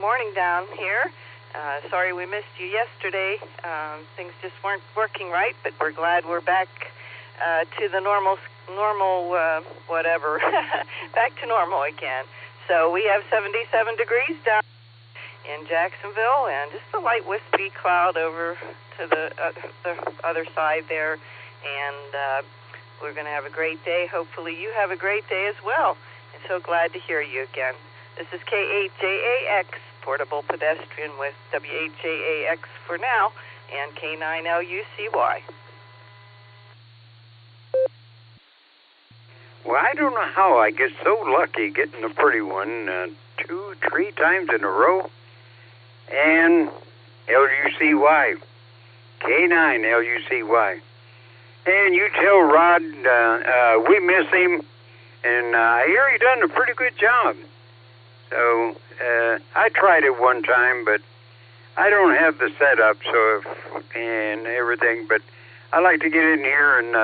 Morning down here. Sorry we missed you yesterday. Things just weren't working right, but we're glad we're back to the normal whatever, back to normal again. So we have 77 degrees down in Jacksonville, and just a light wispy cloud over to the other side there. And we're going to have a great day. Hopefully you have a great day as well. And so glad to hear you again. This is K8JAX, Portable Pedestrian with W8JAX for now, and K9LUCY. Well, I don't know how I get so lucky getting a pretty one 2-3 times in a row. And LUCY, K9LUCY. And you tell Rod we miss him, and I hear he done a pretty good job. So I tried it one time, but I don't have the setup and everything. But I like to get in here and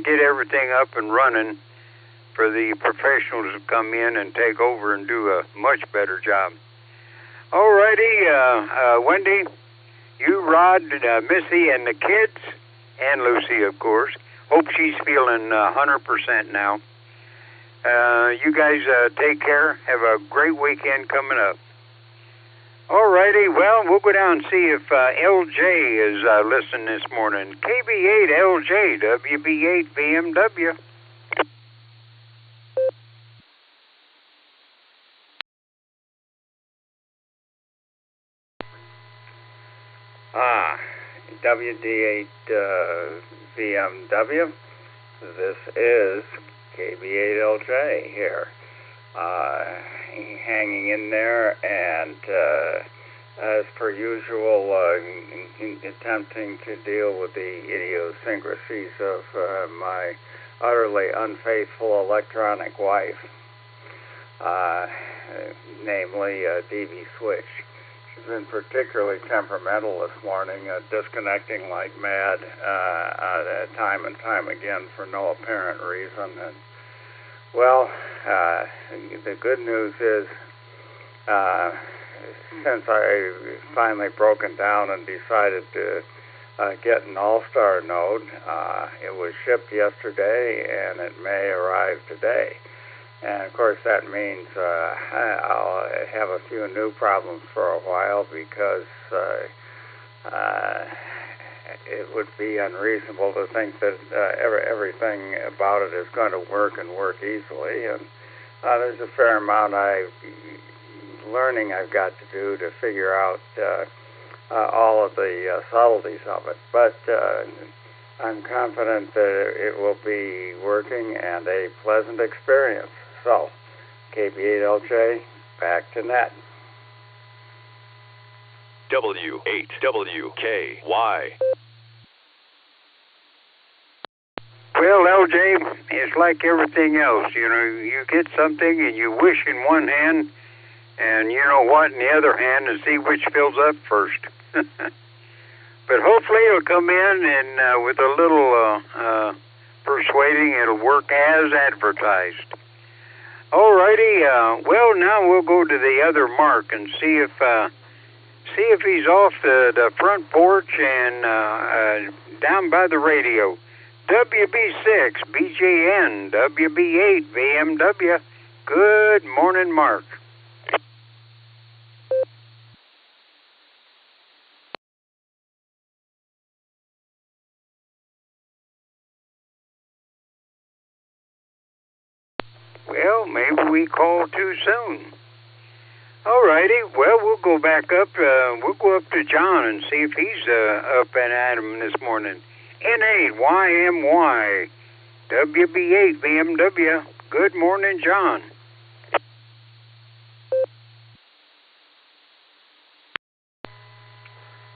get everything up and running for the professionals to come in and take over and do a much better job. All righty, Wendy, you, Rod, Missy, and the kids, and Lucy, of course. Hope she's feeling 100% now. You guys take care. Have a great weekend coming up. All righty. Well, we'll go down and see if LJ is listening this morning. KB8LJ, WB8 BMW. WD8 BMW. This is KB8LJ here, hanging in there, and as per usual, attempting to deal with the idiosyncrasies of my utterly unfaithful electronic wife, namely DV Switch. She's been particularly temperamental this morning, disconnecting like mad time and time again for no apparent reason. And well, the good news is, since I finally broken down and decided to get an Allstar Node, it was shipped yesterday and it may arrive today. And of course that means I'll have a few new problems for a while, because it would be unreasonable to think that everything about it is going to work and work easily. And there's a fair amount learning I've got to do to figure out all of the subtleties of it. But I'm confident that it will be working and a pleasant experience. So, KB8LJ, back to net. W8WKY. Well, LJ, it's like everything else. You know, you get something and you wish in one hand, and you know what, in the other hand, and see which fills up first. But hopefully it'll come in, and with a little persuading, it'll work as advertised. All righty. Well, now we'll go to the other Mark and see if he's off the front porch and down by the radio. WB6 BJN WB8 BMW. Good morning, Mark. Well, maybe we called too soon. All righty. Well, we'll go back up. We'll go up to John and see if he's up and at him this morning. N8YMY WB8 BMW. Good morning, John.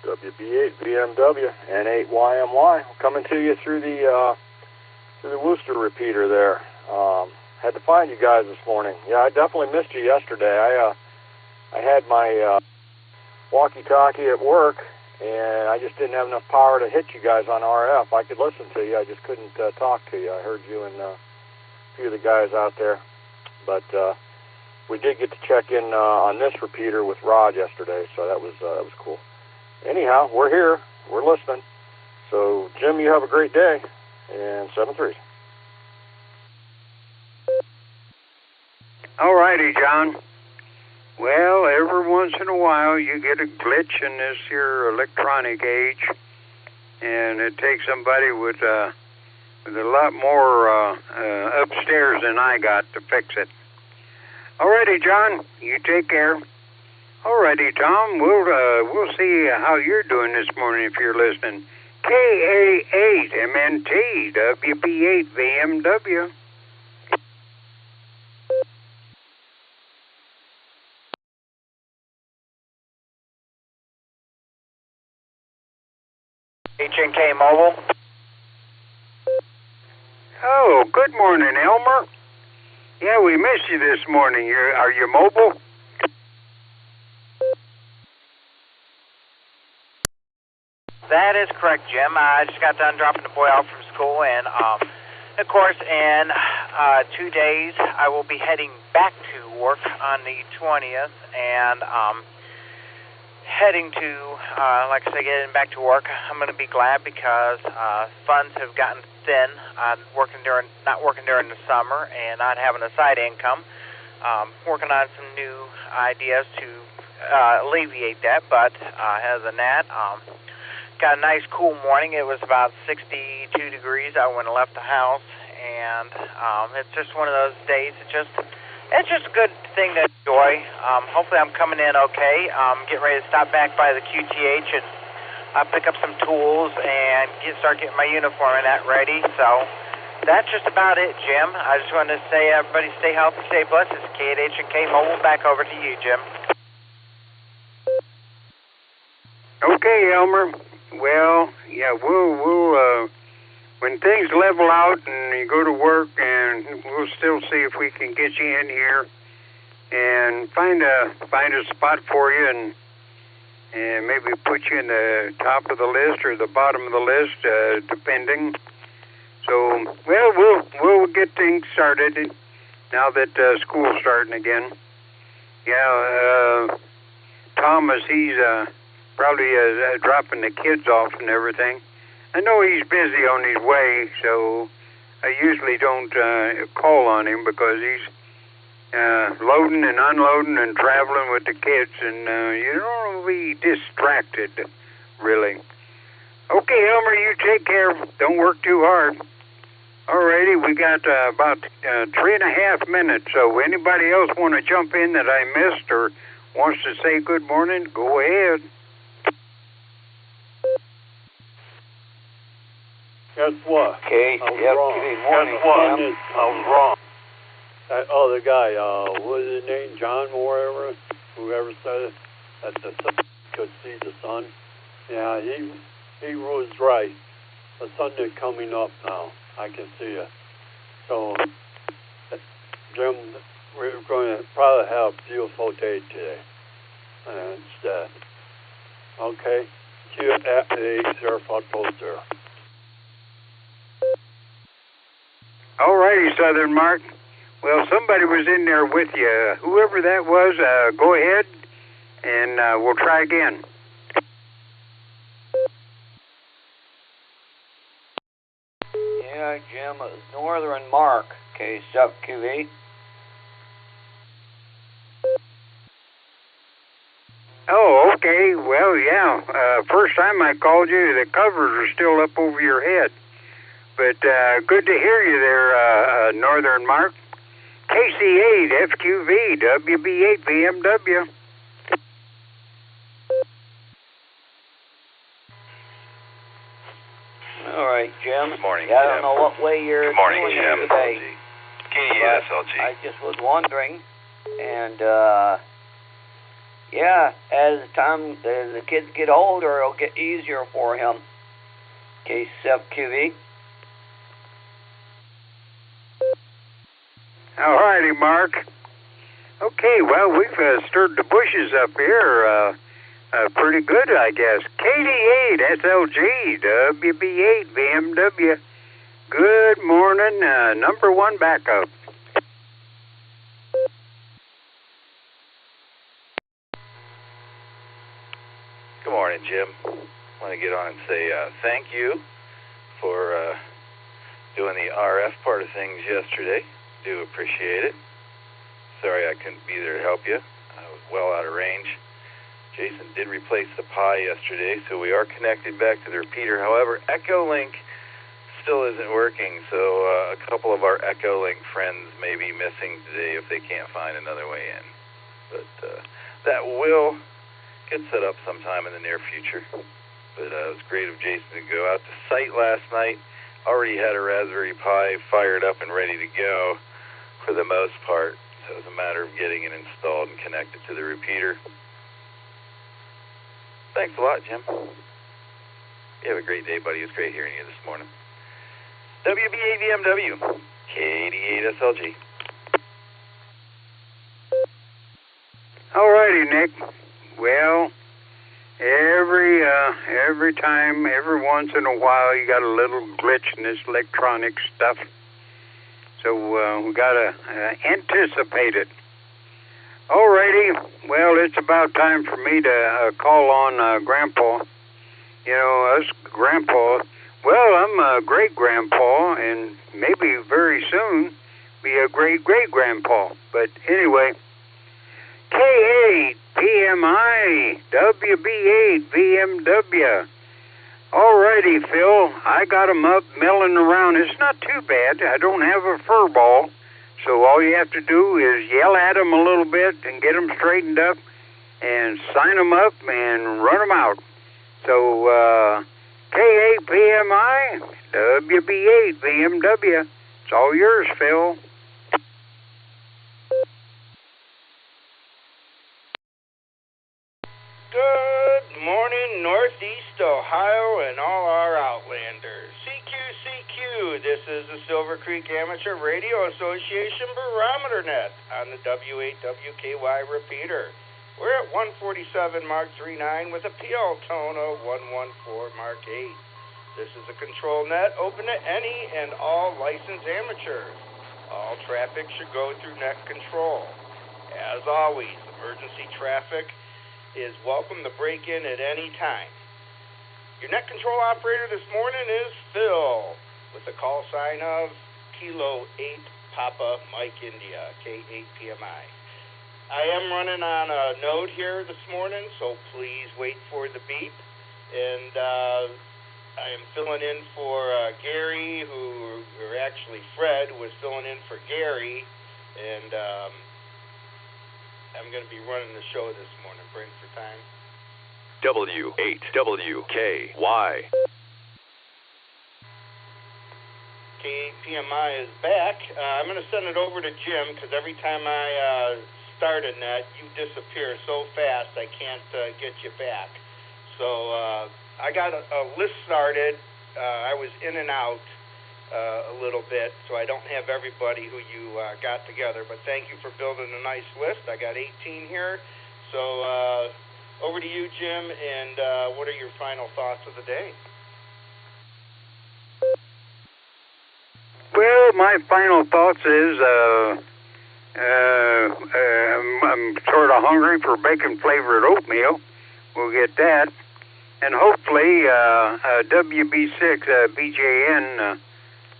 WB8 BMW N8YMY. Coming to you through the Worcester repeater there. Had to find you guys this morning. Yeah, I definitely missed you yesterday. I had my walkie-talkie at work, and I just didn't have enough power to hit you guys on RF. I could listen to you. I just couldn't talk to you. I heard you and a few of the guys out there. But we did get to check in on this repeater with Rod yesterday, so that was cool. Anyhow, we're here. We're listening. So, Jim, you have a great day. And 7-3. All righty, John. Well, every once in a while you get a glitch in this here electronic age, and it takes somebody with a lot more upstairs than I got to fix it. All righty, John. You take care. All righty, Tom. We'll see how you're doing this morning if you're listening. KA8MNT WB8VMW. HNK Mobile. Oh, good morning, Elmer. Yeah, we missed you this morning. Are you mobile? That is correct, Jim. I just got done dropping the boy off from school, and of course, in 2 days, I will be heading back to work on the 20th, and heading to, like I say, getting back to work. I'm going to be glad because funds have gotten thin. I'm not working during the summer, and not having a side income. Working on some new ideas to alleviate that, but other than that, got a nice cool morning. It was about 62 degrees. I went and left the house, and it's just one of those days. It's just a good thing to enjoy. Hopefully I'm coming in okay. Getting ready to stop back by the QTH and pick up some tools and start getting my uniform and that ready. So that's just about it, Jim. I just wanted to say everybody stay healthy, stay blessed. It's K&H&K Mobile. Back over to you, Jim. Okay, Elmer. Well, yeah, we'll when things level out and you go to work, and we'll still see if we can get you in here and find a spot for you, and maybe put you in the top of the list or the bottom of the list, depending. So, well, we'll get things started now that school's starting again. Yeah, Thomas, he's probably dropping the kids off and everything. I know he's busy on his way, so I usually don't call on him because he's loading and unloading and traveling with the kids, and you don't want to be distracted, really. Okay, Elmer, you take care. Don't work too hard. Alrighty, we got about 3.5 minutes, so anybody else want to jump in that I missed or wants to say good morning, go ahead. Guess what? Okay, I was yep, wrong. good morning, Guess what? Jim. I was wrong. That other guy, what is his name? John Moore, whoever said it, that the sun could see the sun. Yeah, he was right. The sun is coming up now. I can see it. So, Jim, we're going to probably have geophoto today instead. Okay? See you at the 805 post there. All righty, Southern Mark. Well, somebody was in there with you. Whoever that was, go ahead, and we'll try again. Yeah, Jim, it was Northern Mark, K7QV. Oh, okay. Well, yeah. First time I called you, the covers are still up over your head. But good to hear you there, Northern Mark. KC8, FQV, WB8, VMW. All right, Jim. Good morning, yeah, I don't Jim. know what way you're Good morning, doing Jim. it today. KESLG. I just was wondering, and yeah, as the kids get older, it'll get easier for him. K7QV. All righty, Mark. Okay, well, we've stirred the bushes up here pretty good, I guess. KD8, SLG, WB8, BMW. Good morning, number one backup. Good morning, Jim. I want to get on and say thank you for doing the RF part of things yesterday. Do appreciate it. Sorry I couldn't be there to help you. I was well out of range. Jason did replace the Pi yesterday, so we are connected back to the repeater. However, EchoLink still isn't working, so a couple of our EchoLink friends may be missing today if they can't find another way in. But that will get set up sometime in the near future. But it was great of Jason to go out to site last night. Already had a Raspberry Pi fired up and ready to go for the most part. So it was a matter of getting it installed and connected to the repeater. Thanks a lot, Jim. You have a great day, buddy. It was great hearing you this morning. WB8VMW, KD8SLG. All righty, Nick. Well, every time, every once in a while, you got a little glitch in this electronic stuff. So we got to anticipate it. All righty. Well, it's about time for me to call on Grandpa. You know, us Grandpa, well, I'm a great-grandpa, and maybe very soon be a great-great-grandpa. But anyway, K8, PMI, WB8, VMW. All righty, Phil. I got them up milling around. It's not too bad. I don't have a fur ball, so all you have to do is yell at them a little bit and get them straightened up and sign them up and run them out. So, K8, PMI, WB8, VMW. It's all yours, Phil. Good morning, Northeast Ohio and all our Outlanders. CQ, this is the Silvercreek Amateur Radio Association Barometer Net on the W8WKY repeater. We're at 147 Mark 39 with a PL tone of 114 Mark 8. This is a control net open to any and all licensed amateurs. All traffic should go through net control. As always, emergency traffic is welcome to break in at any time. Your net control operator this morning is Phil with the call sign of Kilo 8 Papa Mike India, K8 PMI. I am running on a node here this morning, so please wait for the beep. And I am filling in for Gary, or actually Fred was filling in for Gary, and I'm going to be running the show this morning. Break for time. W8WKY. PMI is back. I'm going to send it over to Jim because every time I start a net, you disappear so fast I can't get you back. So I got a list started. I was in and out a little bit, so I don't have everybody who you got together. But thank you for building a nice list. I got 18 here. So over to you, Jim, and what are your final thoughts of the day? Well, my final thoughts is I'm sort of hungry for bacon-flavored oatmeal. We'll get that. And hopefully WB6 BJN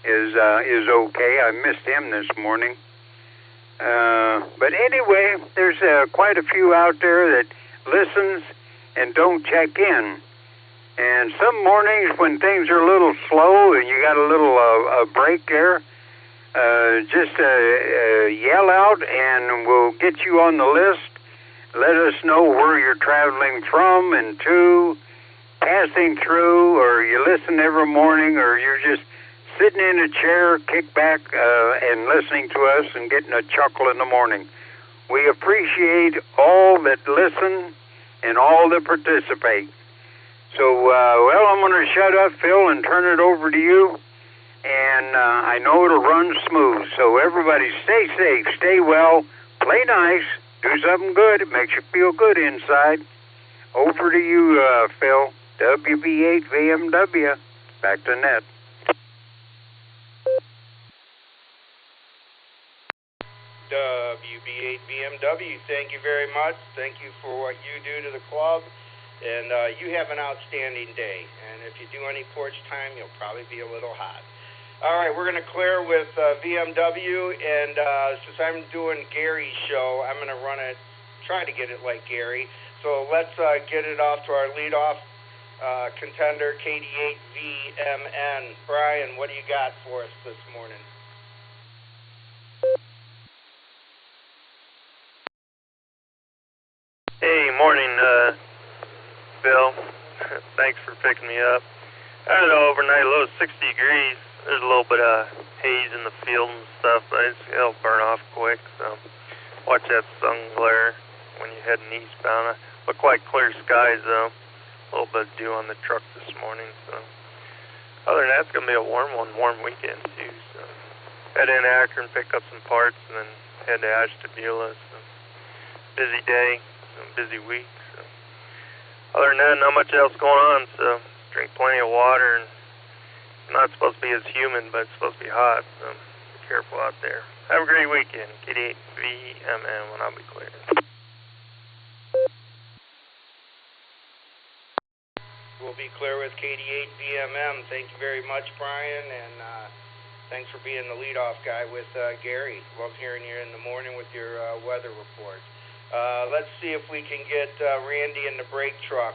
is okay. I missed him this morning. But anyway, there's quite a few out there that listens and don't check in. And some mornings when things are a little slow and you got a little break there, just yell out and we'll get you on the list. Let us know where you're traveling from and to, passing through, or you listen every morning, or you're just sitting in a chair, kick back, and listening to us and getting a chuckle in the morning. We appreciate all that listen and all that participate. So, well, I'm going to shut up, Phil, and turn it over to you. And I know it'll run smooth. So everybody stay safe, stay well, play nice, do something good. It makes you feel good inside. Over to you, Phil. WB8 VMW. Back to net. WB8 BMW, thank you very much. Thank you for what you do to the club. And you have an outstanding day. And if you do any porch time, you'll probably be a little hot. All right, we're going to clear with VMW. And since I'm doing Gary's show, I'm going to try to get it like Gary. So let's get it off to our leadoff contender, KD8VMN. Brian, what do you got for us this morning? Hey, morning, Bill. Thanks for picking me up. I don't know, overnight low 60 degrees. There's a little bit of haze in the field and stuff, but it'll burn off quick, so watch that sun glare when you're heading eastbound. Look like clear skies, though. A little bit of dew on the truck this morning, so other than that, it's going to be a warm weekend, too, so head in Akron, pick up some parts, and then head to Ashtabula, so busy day. Busy week. So. Other than that, not much else going on, so drink plenty of water. And it's not supposed to be as humid, but it's supposed to be hot, so be careful out there. Have a great weekend. KD8VMN when I'll be clear. We'll be clear with KD8VMM. Thank you very much, Brian, and thanks for being the leadoff guy with Gary. Love hearing you in the morning with your weather report. Let's see if we can get Randy in the brake truck.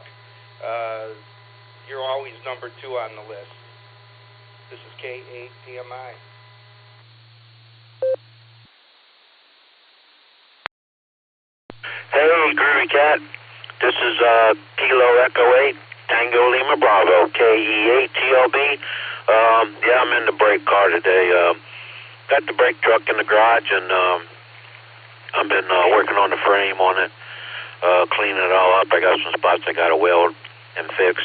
You're always number 2 on the list. This is K8PMI. Hey, Groovy Cat. This is Kilo Echo 8, Tango Lima Bravo, KE8TLB. Yeah, I'm in the brake car today. Got the brake truck in the garage, and I've been working on the frame on it, cleaning it all up. I got some spots I got to weld and fix.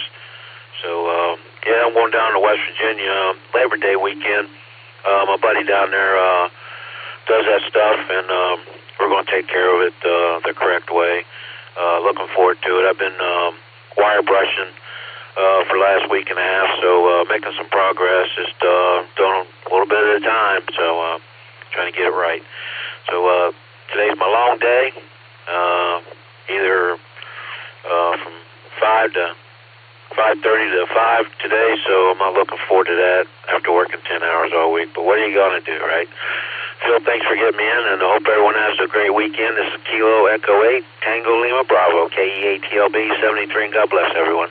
So, yeah, I'm going down to West Virginia Labor Day weekend. My buddy down there does that stuff, and we're going to take care of it the correct way. Looking forward to it. I've been wire brushing for the last week and a half, so making some progress, just doing a little bit at a time, so trying to get it right. So, today's my long day, either from 5 to 5:30 to 5 today, so I'm not looking forward to that after working 10 hours all week. But what are you going to do, right? Phil, thanks for getting me in, and I hope everyone has a great weekend. This is Kilo Echo 8, Tango Lima Bravo, KE8TLB 73, and God bless everyone.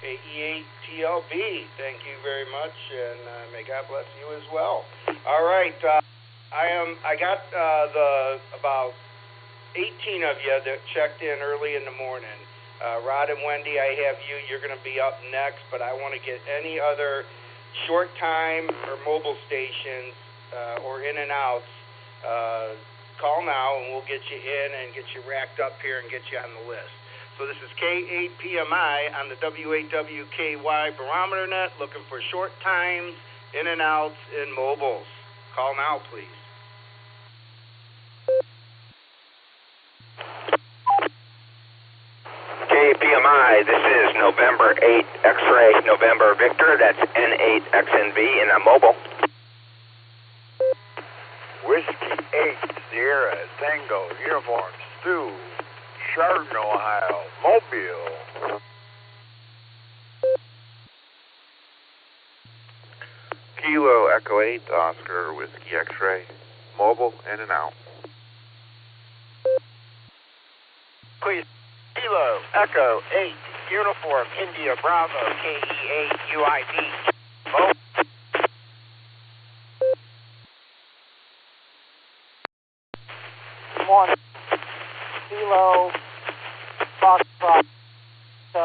KE8TLB, thank you very much, and may God bless you as well. All right, I got about 18 of you that checked in early in the morning. Rod and Wendy, I have you. You're going to be up next, but I want to get any other short time or mobile stations or in and outs. Call now, and we'll get you in and get you racked up here and get you on the list. So this is K8PMI on the WAWKY Barometer Net, looking for short times, in and outs, and mobiles. Call now, please. KPMI, this is November 8 X-ray, November Victor, that's N8XNV, and I'm mobile. Whiskey 8 Sierra Tango Uniform Stu, Chardon, Ohio, Mobile. Kilo Echo 8 Oscar Whiskey X-ray, mobile in and out. Please. Kilo Echo 8 Uniform India Bravo KE8 UID. Mobile. Good morning. Kilo Foxtrot, so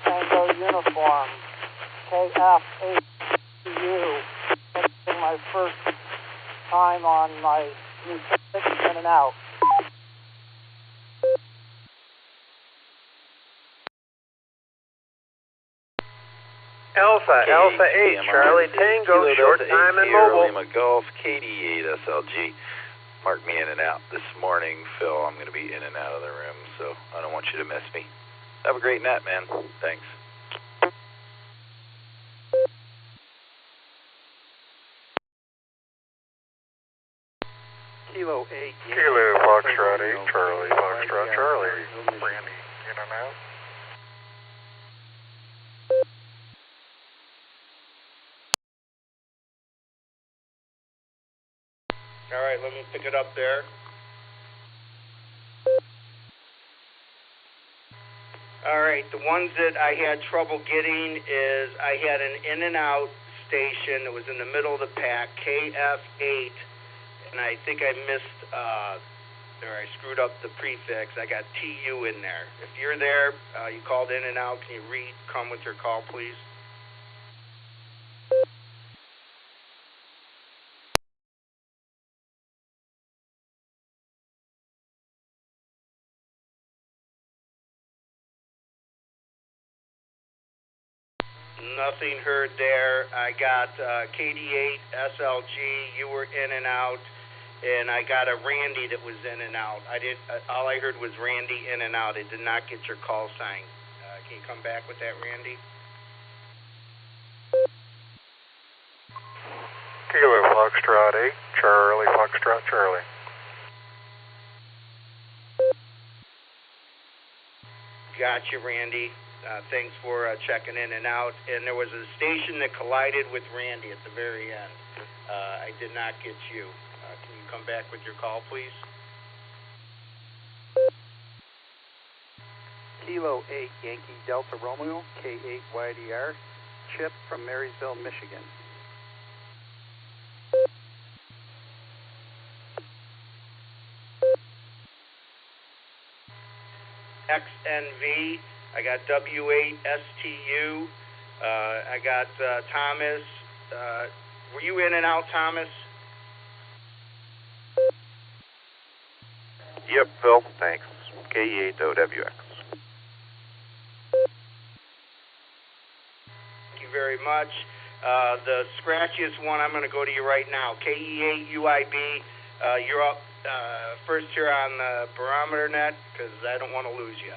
Tango Uniform, KF8U. This is my first time on my new ticket, in and out. Alpha 8, Charlie Tango, short time and mobile. Lima Golf, KD8 SLG. Mark me in and out this morning, Phil. I'm going to be in and out of the room, so I don't want you to miss me. Have a great night, man. Thanks. Kilo 8. Kilo Foxtrot 8, Charlie, Foxtrot Charlie. Randy, in and out. All right, let me pick it up there. All right, the ones that I had trouble getting is I had an in and out station that was in the middle of the pack, KF8, and I think I missed, or I screwed up the prefix. I got TU in there. If you're there, you called in and out, can you come with your call, please? Nothing heard there. I got KD8 SLG. You were in and out, and I got a Randy that was in and out. All I heard was Randy in and out. I did not get your call sign. Can you come back with that, Randy? Kilo Foxtrot 8, Charlie, Foxtrot Charlie. Got you, Randy. Thanks for checking in and out. And there was a station that collided with Randy at the very end. I did not get you. Can you come back with your call, please? Kilo 8 Yankee Delta Romeo, K8 YDR, Chip from Marysville, Michigan. XNV, I got W8STU, I got Thomas. Were you in and out, Thomas? Yep, Phil, thanks. KE8OWX. Thank you very much. The scratchiest one, I'm going to go to you right now. KE8UIB, you're up first here on the Barometer Net, because I don't want to lose you.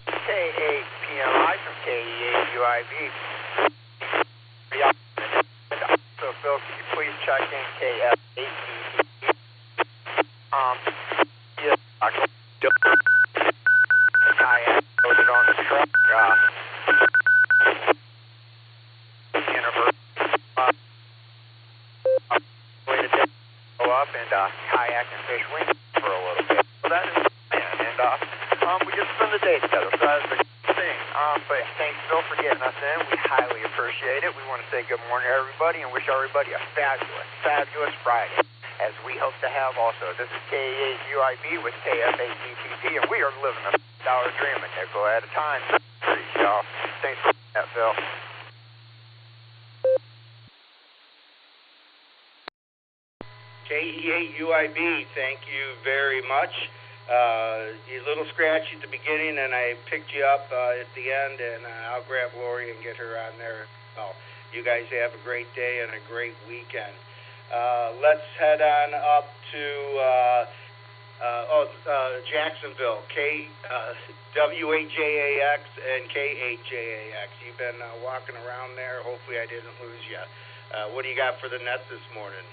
K8PMI from KE8UIB. So, Phil, could you please check in KF8? Yes, I loaded on the truck. Go up and kayak and fish wing for a little bit. So that is the plan. And we just spend the day together. So that's the thing. But thanks, Phil, for getting us in. We highly appreciate it. We want to say good morning to everybody and wish everybody a fabulous, fabulous Friday, as we hope to have also. This is KE8UIB with KF8DTP, and we are living a dollar dream, a nickel at a time. Y'all. Thanks for that, Phil. KE8UIB, thank you very much. You little scratch at the beginning, and I picked you up at the end, and I'll grab Lori and get her on there. Well, you guys have a great day and a great weekend. Let's head on up to Jacksonville, W8JAX and K8JAX. You've been walking around there. Hopefully I didn't lose you. What do you got for the net this morning?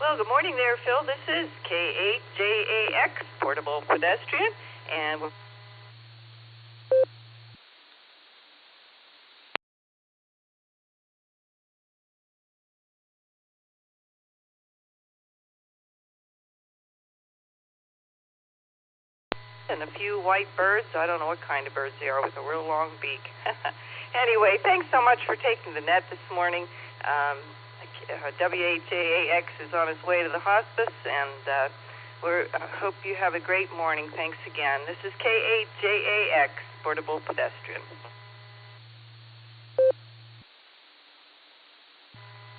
Well, good morning there, Phil. This is K8JAX, Portable Pedestrian, and we're and a few white birds. I don't know what kind of birds they are with a real long beak. Anyway, thanks so much for taking the net this morning. W8JAX is on his way to the hospice, and we hope you have a great morning. Thanks again. This is K8JAX, Portable Pedestrian.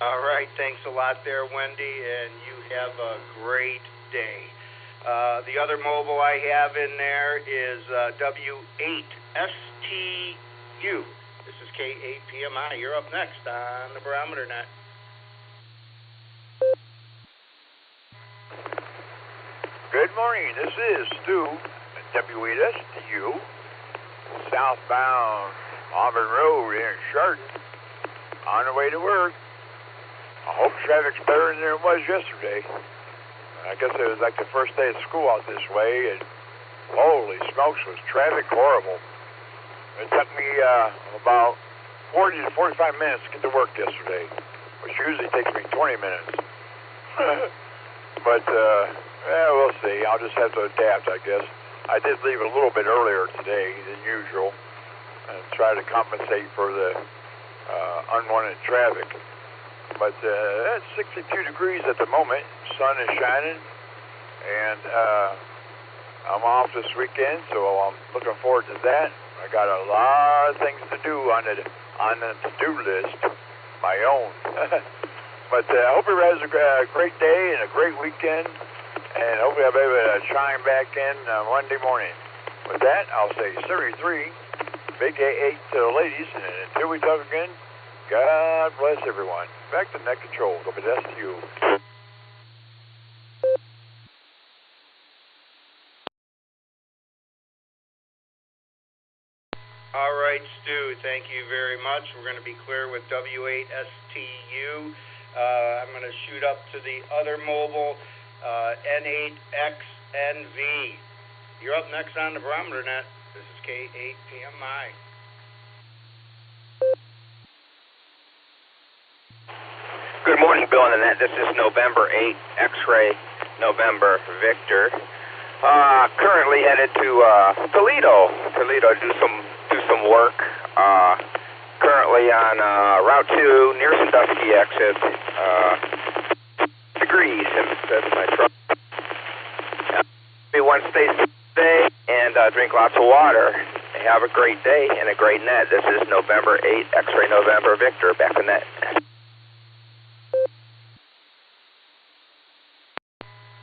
All right, thanks a lot there, Wendy, and you have a great day. The other mobile I have in there is W8STU. This is K8PMI. You're up next on the Barometer Net. Good morning. This is Stu at WSTU, southbound Auburn Road here in Chardon, on the way to work. I hope traffic's better than it was yesterday. I guess it was like the first day of school out this way, and holy smokes, was traffic horrible. It took me about 40 to 45 minutes to get to work yesterday, which usually takes me 20 minutes. But, yeah, we'll see. I'll just have to adapt, I guess. I did leave a little bit earlier today than usual and try to compensate for the unwanted traffic. But it's 62 degrees at the moment. Sun is shining, and I'm off this weekend, so I'm looking forward to that. I got a lot of things to do on the to-do list, my own. But I hope everybody has a great day and a great weekend, and hopefully I'll be able to chime back in Monday morning. With that, I'll say 33, big A8 to the ladies, and until we talk again, God bless everyone. Back to net control. OBS Studio. All right, Stu, thank you very much. We're going to be clear with W8STU. I'm going to shoot up to the other mobile, N8XNV. You're up next on the Barometer Net. This is K8PMI. Good morning, Bill and the Net. This is November 8, X-Ray, November, Victor. Currently headed to Toledo to do some work. Currently on Route 2 near Sandusky exit. Degrees, and that's my truck. Everyone stay safe today and drink lots of water. Have a great day and a great net. This is November 8, X-Ray, November, Victor. Back to net.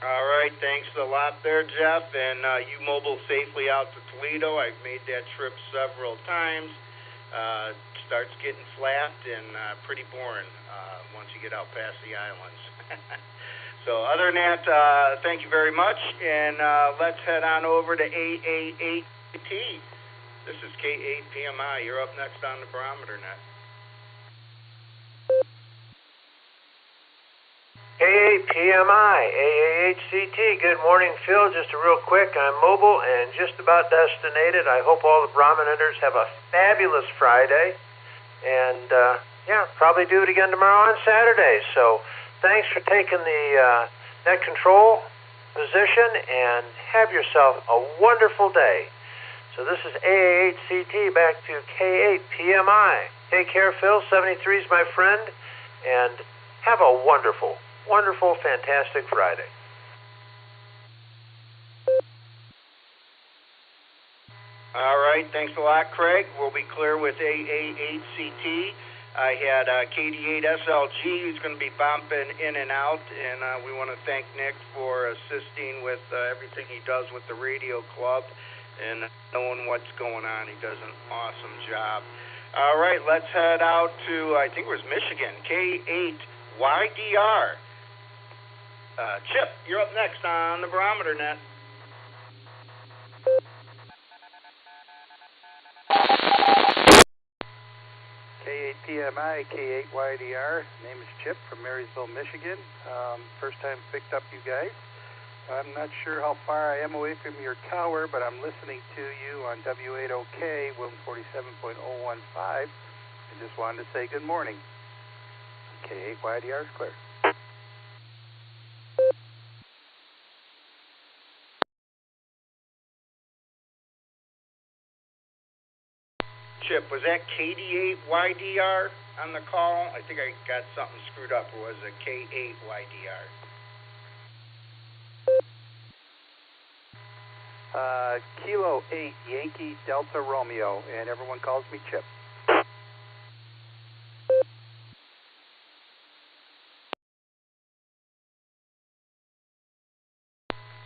All right, thanks a lot there, Jeff. And you mobile safely out to Toledo. I've made that trip several times. Starts getting flat and pretty boring once you get out past the islands. So other than that, thank you very much. And let's head on over to AA8T. This is K8PMI. You're up next on the Barometer Net. K8PMI, AAHCT. Good morning, Phil. Just a real quick, I'm mobile and just about destinated. I hope all the Barometers have a fabulous Friday. And, yeah, probably do it again tomorrow on Saturday. So thanks for taking the net control position and have yourself a wonderful day. So this is AAHCT back to K8PMI. Take care, Phil. 73 is my friend. And have a wonderful, fantastic Friday. All right, thanks a lot, Craig. We'll be clear with AA8CT. I had KD8SLG who's going to be bumping in and out, and we want to thank Nick for assisting with everything he does with the radio club and knowing what's going on. He does an awesome job. All right, let's head out to, I think it was Michigan, K8YDR. Chip, you're up next on the Barometer Net. K8PMI, K8YDR. Name is Chip from Marysville, Michigan. First time picked up you guys. I'm not sure how far I am away from your tower, but I'm listening to you on W8OK, 147.015. I just wanted to say good morning. K8YDR is clear. Chip, was that KD8YDR on the call? I think I got something screwed up. Or was it K8YDR? Kilo 8, Yankee Delta Romeo, and everyone calls me Chip.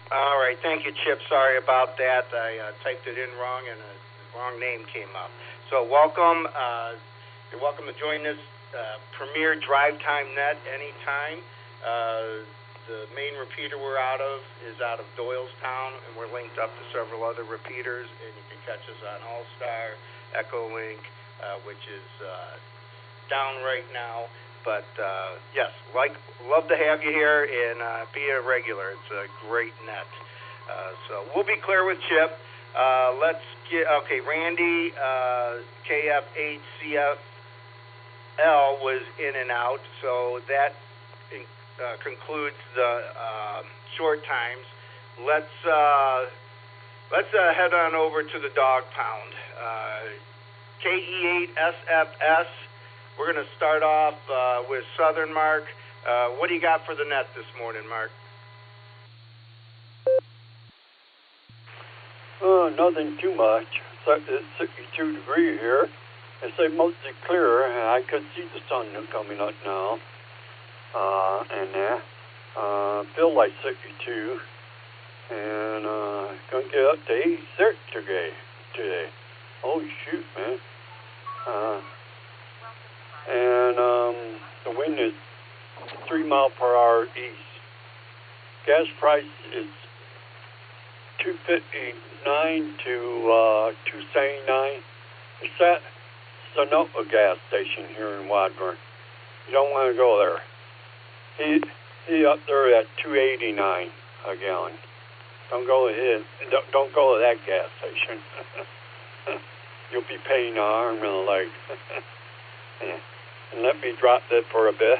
All right, thank you, Chip. Sorry about that. I typed it in wrong and the wrong name came up. So welcome. You're welcome to join this Premier Drive Time Net anytime. The main repeater we're out of is out of Doylestown, and we're linked up to several other repeaters, and you can catch us on Allstar, EchoLink, which is down right now. But yes, love to have you here and be a regular. It's a great net. So we'll be clear with Chip. Let's get, okay, Randy, KF8CFL was in and out, so that concludes the short times. Let's head on over to the dog pound. KE8SFS. We're going to start off with Southern Mark. What do you got for the net this morning, Mark? Nothing too much. It's 62 degrees here. It's mostly clear, and I could see the sun coming up now. Feel like 62, and gonna get up to 86 today. Holy shoot, man! The wind is 3 miles per hour east. Gas price is $2.59 to $2.79. It's at Sonoma gas station here in Wadburn. You don't want to go there. He up there at $2.89 a gallon. Don't go to that gas station. You'll be paying an arm and a leg. And let me drop that for a bit.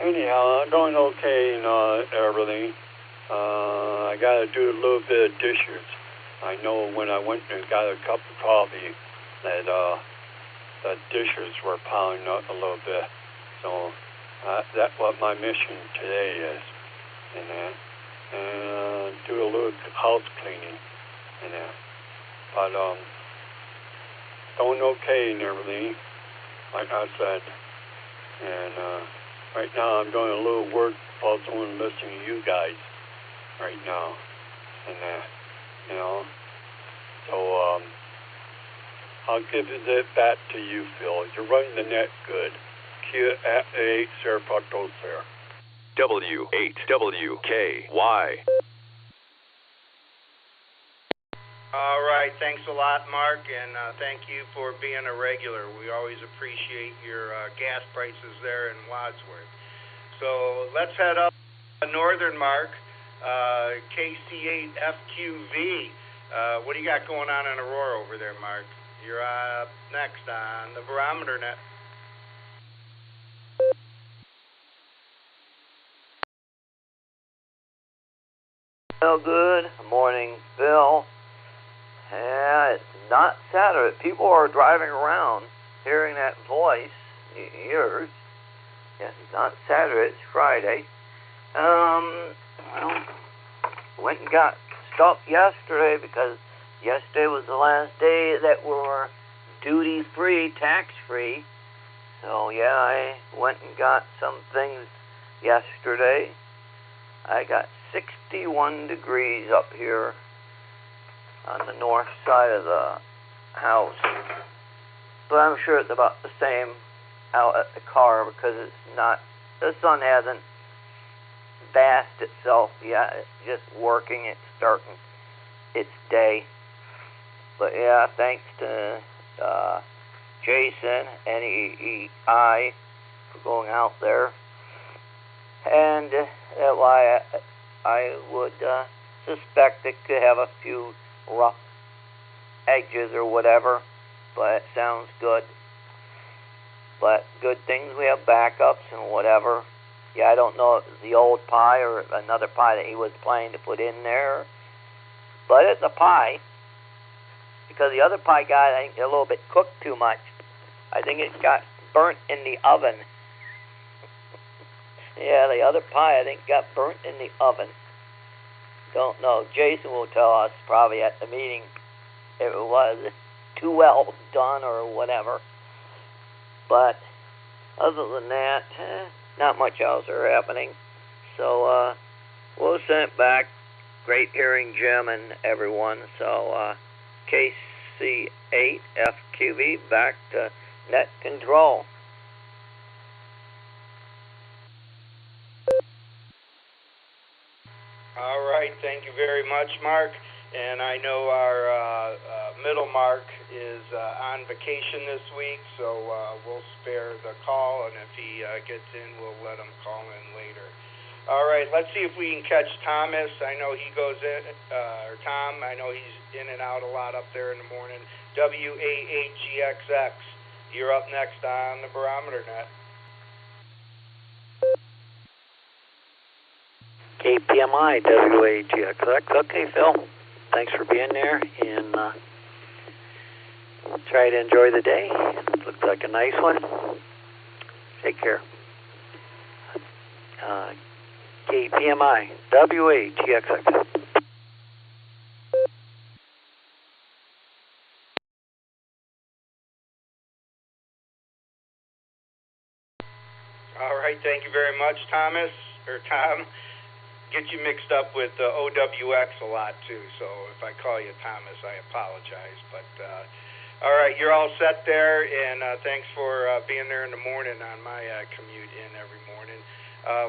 Anyhow, I'm doing okay and everything. I got to do a little bit of dishes. I know when I went and got a cup of coffee that the dishes were piling up a little bit. So that's what my mission today is. And do a little house cleaning. But doing okay and everything, like I said. And right now I'm doing a little work also and listening to you guys right now. And so I'll give it back to you, Phil. You're running the net good. Q8 Serpatos there. W8WKY. All right, thanks a lot, Mark, and thank you for being a regular. We always appreciate your gas prices there in Wadsworth. So let's head up to Northern Mark, KC8FQV. What do you got going on in Aurora over there, Mark? You're up next on the Barometer Net. Well, good morning, Bill. Yeah, it's not Saturday. People are driving around hearing that voice, yours. Yes, it's not Saturday, it's Friday. Well, went and got stuff yesterday because yesterday was the last day that we were duty-free, tax-free. So, yeah, I went and got some things yesterday. I got 61 degrees up here on the north side of the house. But I'm sure it's about the same out at the car because it's not, the sun hasn't basked itself yet. It's just working, it's starting its day. But yeah, thanks to Jason, NEEI, for going out there. And why I would suspect it could have a few rough edges or whatever, but it sounds good. But good things, we have backups and whatever. Yeah, I don't know if it's the old pie or another pie that he was planning to put in there, but it's a pie, because the other pie got, I think, a little bit cooked too much. I think it got burnt in the oven. Yeah, the other pie, I think, got burnt in the oven. Don't know. Jason will tell us probably at the meeting if it was too well done or whatever. But other than that, not much else are happening. So we'll send it back. Great hearing Jim and everyone. So KC8FQV back to net control. Thank you very much, Mark. And I know our middle Mark is on vacation this week, so we'll spare the call, and if he gets in, we'll let him call in later. All right, let's see if we can catch Thomas. I know he goes in, or Tom, I know he's in and out a lot up there in the morning. WAAGXX, you're up next on the Barometer Net. KPMI, WAGXX. Okay, Phil, thanks for being there, and try to enjoy the day. Looks like a nice one. Take care. KPMI, WAGXX. All right, thank you very much, Thomas, or Tom. Get you mixed up with OWX a lot, too, so if I call you Thomas, I apologize. But, all right, you're all set there, and thanks for being there in the morning on my commute in every morning.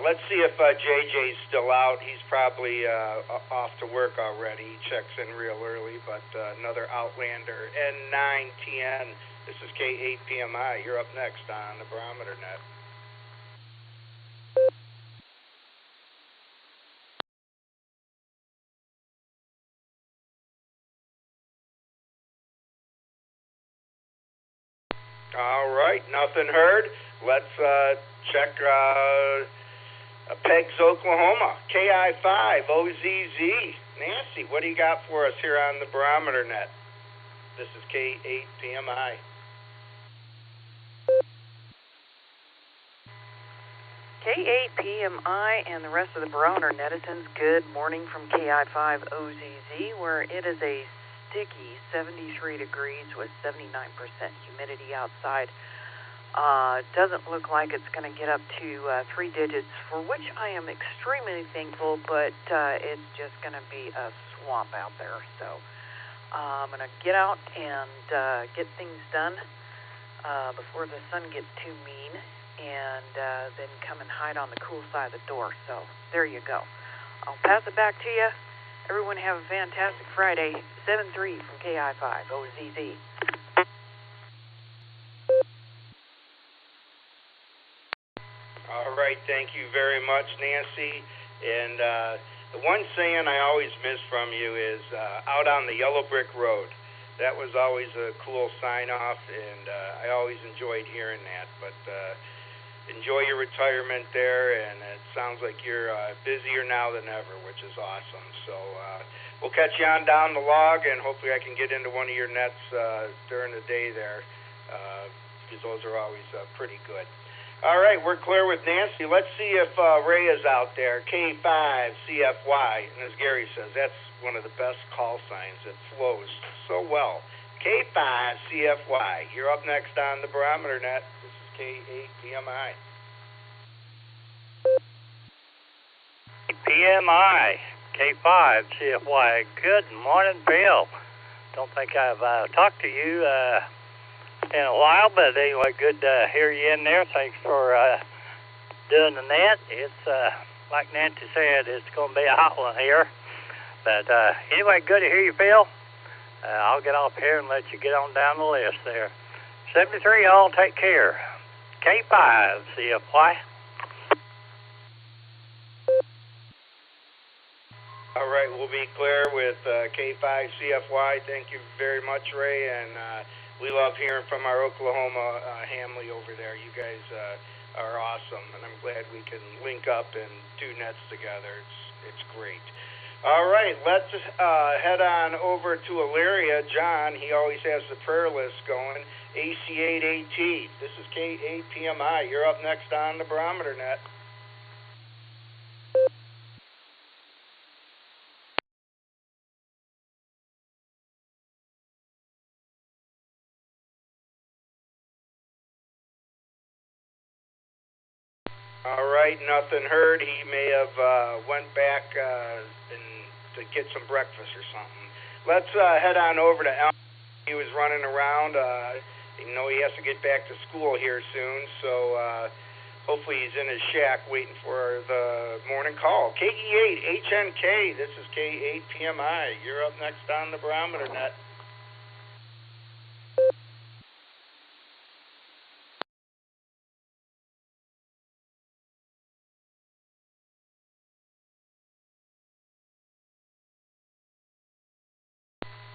Let's see if JJ's still out. He's probably off to work already. He checks in real early, but another Outlander, N9TN. This is K8PMI. You're up next on the Barometer Net. All right, nothing heard. Let's check Peggs, Oklahoma, KI5, OZZ. Nancy, what do you got for us here on the Barometer Net? This is K8PMI. K8PMI and the rest of the Barometer netizens, good morning from KI5 OZZ, where it is a sticky 73 degrees with 79% humidity outside. Doesn't look like it's going to get up to 3 digits, for which I am extremely thankful, but it's just going to be a swamp out there. So I'm going to get out and get things done before the sun gets too mean, and then come and hide on the cool side of the door. So there you go. I'll pass it back to you. Everyone have a fantastic Friday. 7-3 from KI5 OZZ. All right, thank you very much, Nancy. And the one saying I always miss from you is out on the yellow brick road. That was always a cool sign-off, and I always enjoyed hearing that. But enjoy your retirement there, and it sounds like you're busier now than ever, which is awesome. So we'll catch you on down the log, and hopefully I can get into one of your nets during the day there, because those are always pretty good. All right, we're clear with Nancy. Let's see if Ray is out there, K5CFY. And as Gary says, that's one of the best call signs. It flows so well. K5CFY. You're up next on the Barometer Net. K8PMI. PMI, K5CFY. Good morning, Bill. Don't think I've talked to you in a while, but anyway, good to hear you in there. Thanks for doing the net. It's, like Nancy said, it's going to be a hot one here. But anyway, good to hear you, Bill. I'll get off here and let you get on down the list there. 73, y'all take care. K5CFY. All right, we'll be clear with K5CFY. Thank you very much, Ray, and we love hearing from our Oklahoma Hamley over there. You guys are awesome, and I'm glad we can link up and do nets together. It's great. All right, let's head on over to Elyria. John, he always has the prayer list going. AC8AT. This is K8PMI. You're up next on the Barometer Net. All right, nothing heard. He may have went back to get some breakfast or something. Let's head on over to Elm. He was running around. You know, he has to get back to school here soon, so hopefully he's in his shack waiting for the morning call. KE8HNK, this is K8PMI. You're up next on the Barometer Net.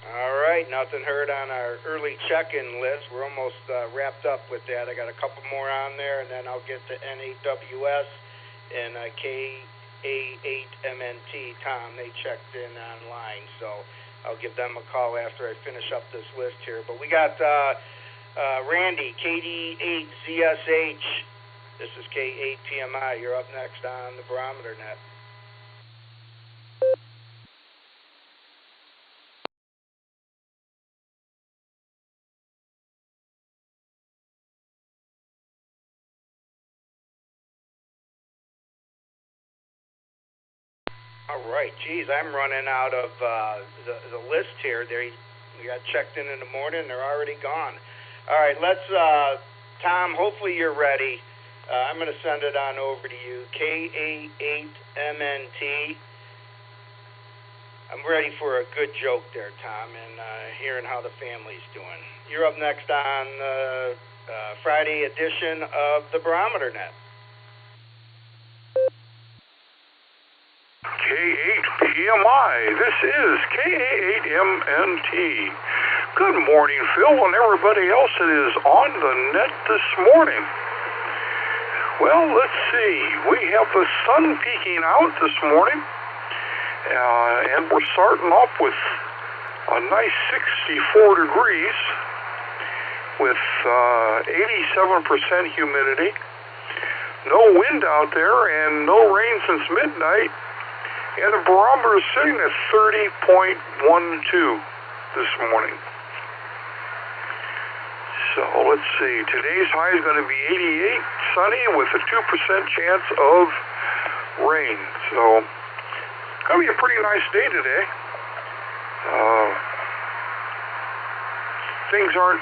All right, nothing heard on our early check-in list. We're almost wrapped up with that. I got a couple more on there, and then I'll get to N8WS and KA8MNT. Tom, they checked in online, so I'll give them a call after I finish up this list here. But we got Randy, KD8ZSH. This is K8PMI. You're up next on the Barometer Net. All right, geez, I'm running out of the list here. We got checked in the morning. They're already gone. All right, let's, Tom, hopefully you're ready. I'm going to send it on over to you. KA8MNT. I'm ready for a good joke there, Tom, and hearing how the family's doing. You're up next on the Friday edition of the Barometer Net. K8PMI, this is KA8MNT. Good morning, Phil, and everybody else that is on the net this morning. Well, let's see. We have the sun peeking out this morning, and we're starting off with a nice 64 degrees with 87% humidity. No wind out there and no rain since midnight. And the barometer is sitting at 30.12 this morning. So let's see. Today's high is going to be 88, sunny with a 2% chance of rain. So it's going to be a pretty nice day today. Things aren't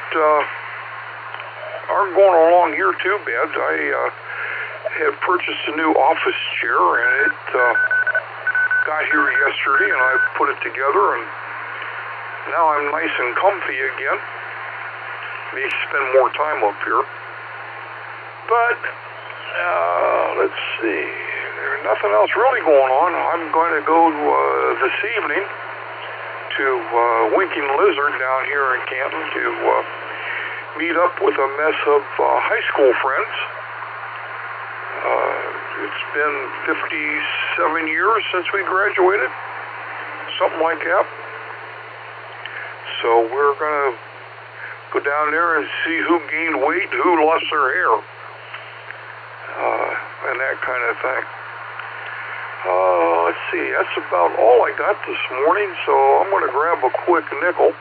going along here too bad. I have purchased a new office chair, and it got here yesterday, and I put it together, and now I'm nice and comfy again. May spend more time up here. But let's see. There's nothing else really going on. I'm going to go this evening to Winking Lizard down here in Canton to meet up with a mess of high school friends. It's been 57 years since we graduated, something like that. So we're going to go down there and see who gained weight, who lost their hair, and that kind of thing. Let's see, that's about all I got this morning, so I'm going to grab a quick nickel.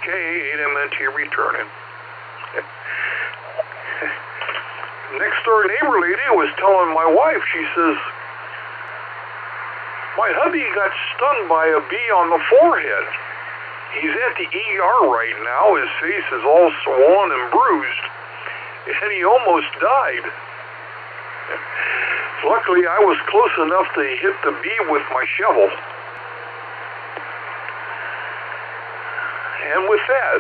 K8MNT returning. Next door neighbor lady was telling my wife, she says, my hubby got stung by a bee on the forehead. He's at the ER right now. His face is all swollen and bruised, and he almost died. Luckily, I was close enough to hit the bee with my shovel. And with that,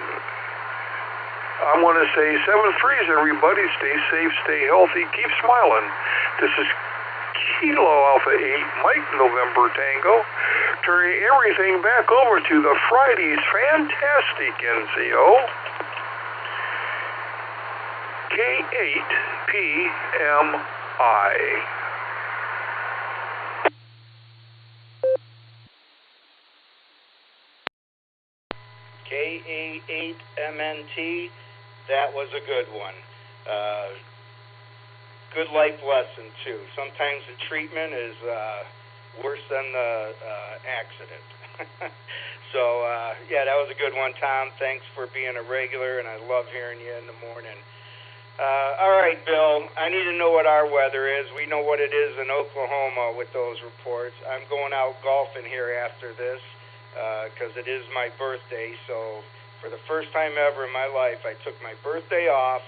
I want to say 7-3s, everybody. Stay safe, stay healthy, keep smiling. This is Kilo Alpha 8, Mike November Tango, turning everything back over to the Friday's fantastic NCO, K8PMI. KA8MNT, that was a good one. Good life lesson, too. Sometimes the treatment is worse than the accident. So, yeah, that was a good one, Tom. Thanks for being a regular, and I love hearing you in the morning. All right, Bill, I need to know what our weather is. We know what it is in Oklahoma with those reports. I'm going out golfing here after this because it is my birthday, so For the first time ever in my life, I took my birthday off,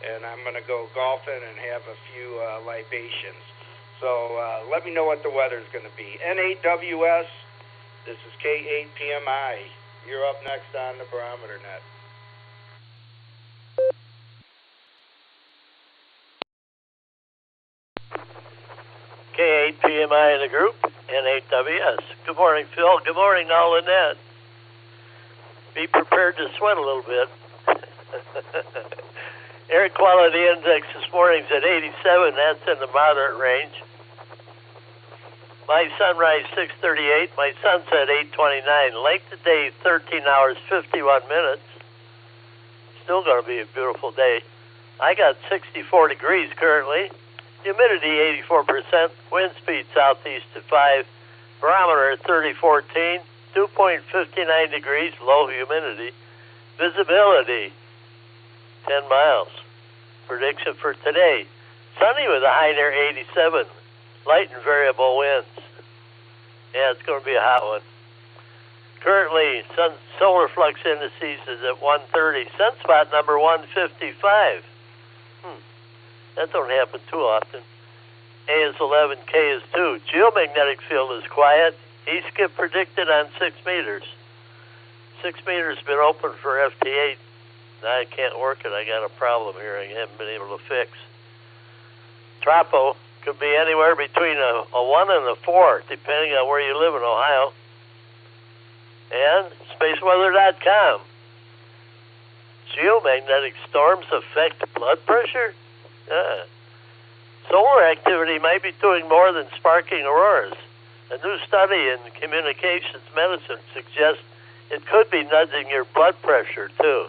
and I'm going to go golfing and have a few libations. So let me know what the weather's going to be. N8WS, this is K8PMI. You're up next on the Barometer Net. K8PMI in the group, N8WS. Good morning, Phil. Good morning, all in net. Be prepared to sweat a little bit. Air quality index this morning's at 87. That's in the moderate range. My sunrise 6:38. My sunset 8:29. Length of day 13 hours 51 minutes. Still going to be a beautiful day. I got 64 degrees currently. Humidity 84%. Wind speed southeast to 5. Barometer at 3014. 2.59 degrees. Low humidity. Visibility 10 miles. Prediction for today. Sunny with a high near 87. Light and variable winds. Yeah, it's going to be a hot one. Currently, solar flux indices is at 130. Sunspot number 155. That don't happen too often. A is 11, K is 2. Geomagnetic field is quiet. E-skip predicted on 6 meters. 6 meters been open for FT8. I can't work it. I got a problem here I haven't been able to fix. Tropo could be anywhere between a 1 and a 4, depending on where you live in Ohio. And spaceweather.com. Geomagnetic storms affect blood pressure? Solar activity might be doing more than sparking auroras. A new study in communications medicine suggests it could be nudging your blood pressure, too.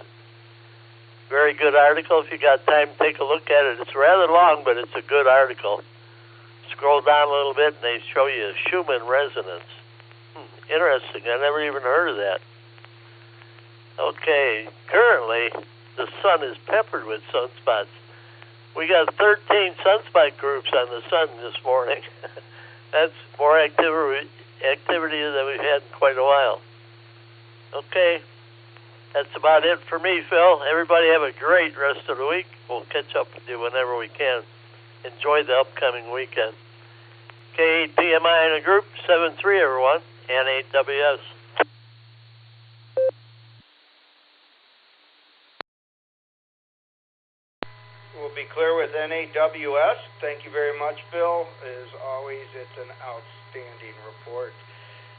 Very good article. If you got time, take a look at it. It's rather long, but it's a good article. Scroll down a little bit, and they show you Schumann resonance. Interesting. I never even heard of that. Okay. Currently, the sun is peppered with sunspots. We got 13 sunspot groups on the sun this morning. That's more activity than we've had in quite a while. Okay. That's about it for me, Phil. Everybody have a great rest of the week. We'll catch up with you whenever we can. Enjoy the upcoming weekend. K8PMI in a group, 7-3, everyone, N8WS. We'll be clear with N8WS. Thank you very much, Bill. As always, it's an outstanding report.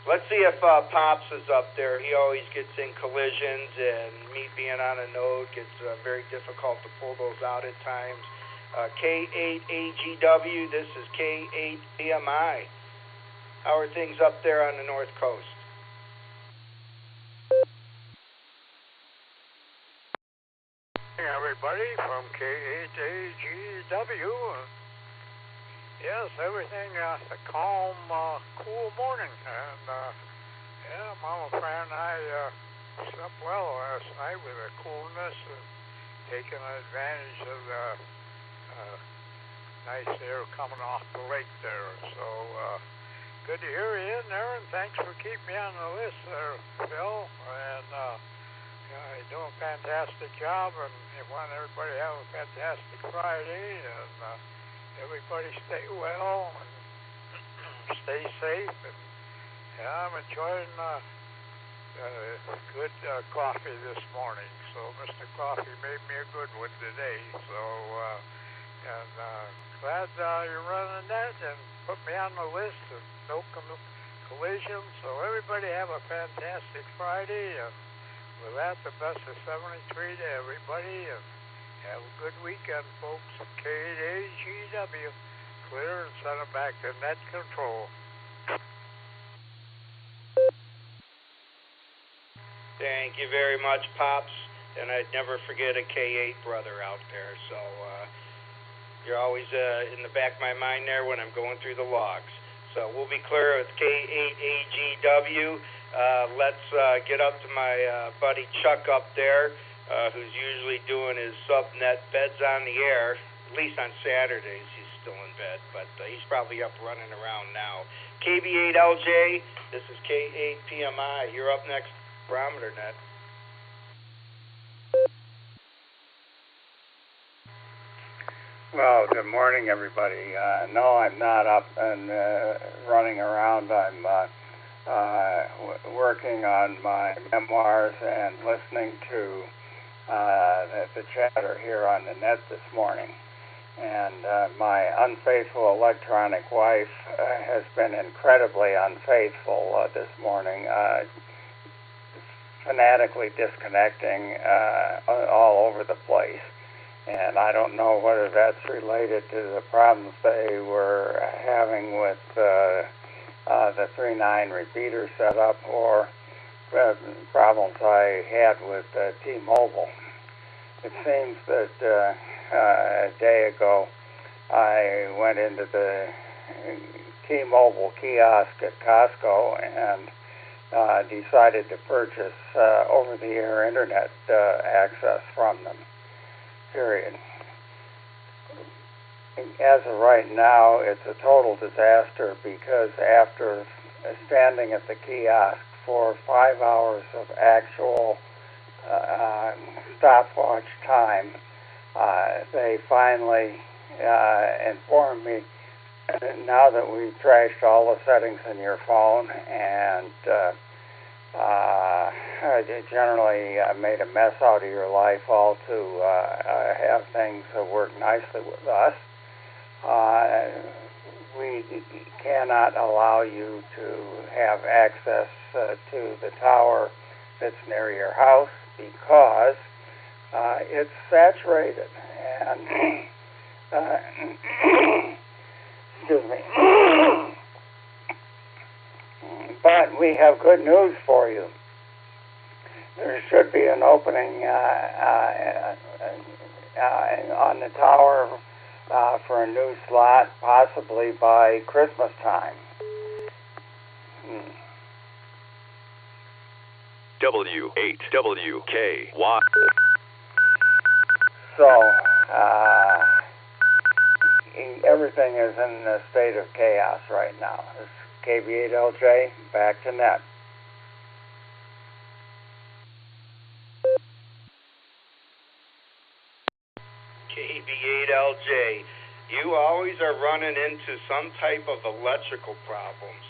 Let's see if Pops is up there. He always gets in collisions, and me being on a node gets very difficult to pull those out at times. K8AGW, this is K8PMI. How are things up there on the North Coast? Hey, everybody, from K8AGW. Yes, everything, a calm, cool morning. And, yeah, Mama Fran and I slept well last night with the coolness and taking advantage of the nice air coming off the lake there. So, good to hear you in there, and thanks for keeping me on the list there, Phil. And, you're doing a fantastic job, and I want everybody to have a fantastic Friday, and everybody stay well and stay safe. And yeah, I'm enjoying good coffee this morning. So Mr. Coffee made me a good one today. So and glad you're running that and put me on the list of no collisions. So everybody have a fantastic Friday. And with that, the best of 73 to everybody. And have a good weekend, folks. K8AGW. Clear and send it back to net control. Thank you very much, Pops. And I'd never forget a K8 brother out there. So you're always in the back of my mind there when I'm going through the logs. So we'll be clear with K8AGW. Let's get up to my buddy Chuck up there, who's usually doing his subnet beds on the air. At least on Saturdays, he's still in bed, but he's probably up running around now. KB8LJ, this is K8PMI. You're up next, Barometer Net. Well, good morning, everybody. No, I'm not up and running around. I'm working on my memoirs and listening to the chatter here on the net this morning. And my unfaithful electronic wife has been incredibly unfaithful this morning, fanatically disconnecting all over the place. And I don't know whether that's related to the problems they were having with the 3.9 repeater setup or problems I had with T-Mobile. It seems that a day ago I went into the T-Mobile kiosk at Costco and decided to purchase over-the-air internet access from them. Period. As of right now, it's a total disaster because after standing at the kiosk for 5 hours of actual stopwatch time, they finally informed me now that we've trashed all the settings in your phone and generally made a mess out of your life, all to have things work nicely with us. We cannot allow you to have access to the tower that's near your house because it's saturated. And excuse me. But we have good news for you. There should be an opening on the tower for a new slot, possibly by Christmas time. W8WKY. So, everything is in a state of chaos right now. It's KB8LJ, back to net. KB8LJ, you always are running into some type of electrical problems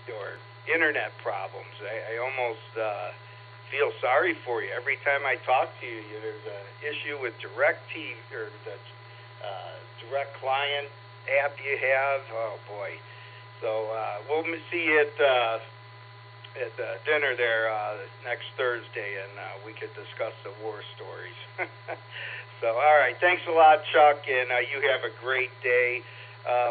or internet problems. I almost feel sorry for you. Every time I talk to you, there's an issue with DirecTV or the direct client app you have. Oh boy. So we'll see you at dinner there next Thursday, and we could discuss the war stories. So, all right. Thanks a lot, Chuck, and you have a great day.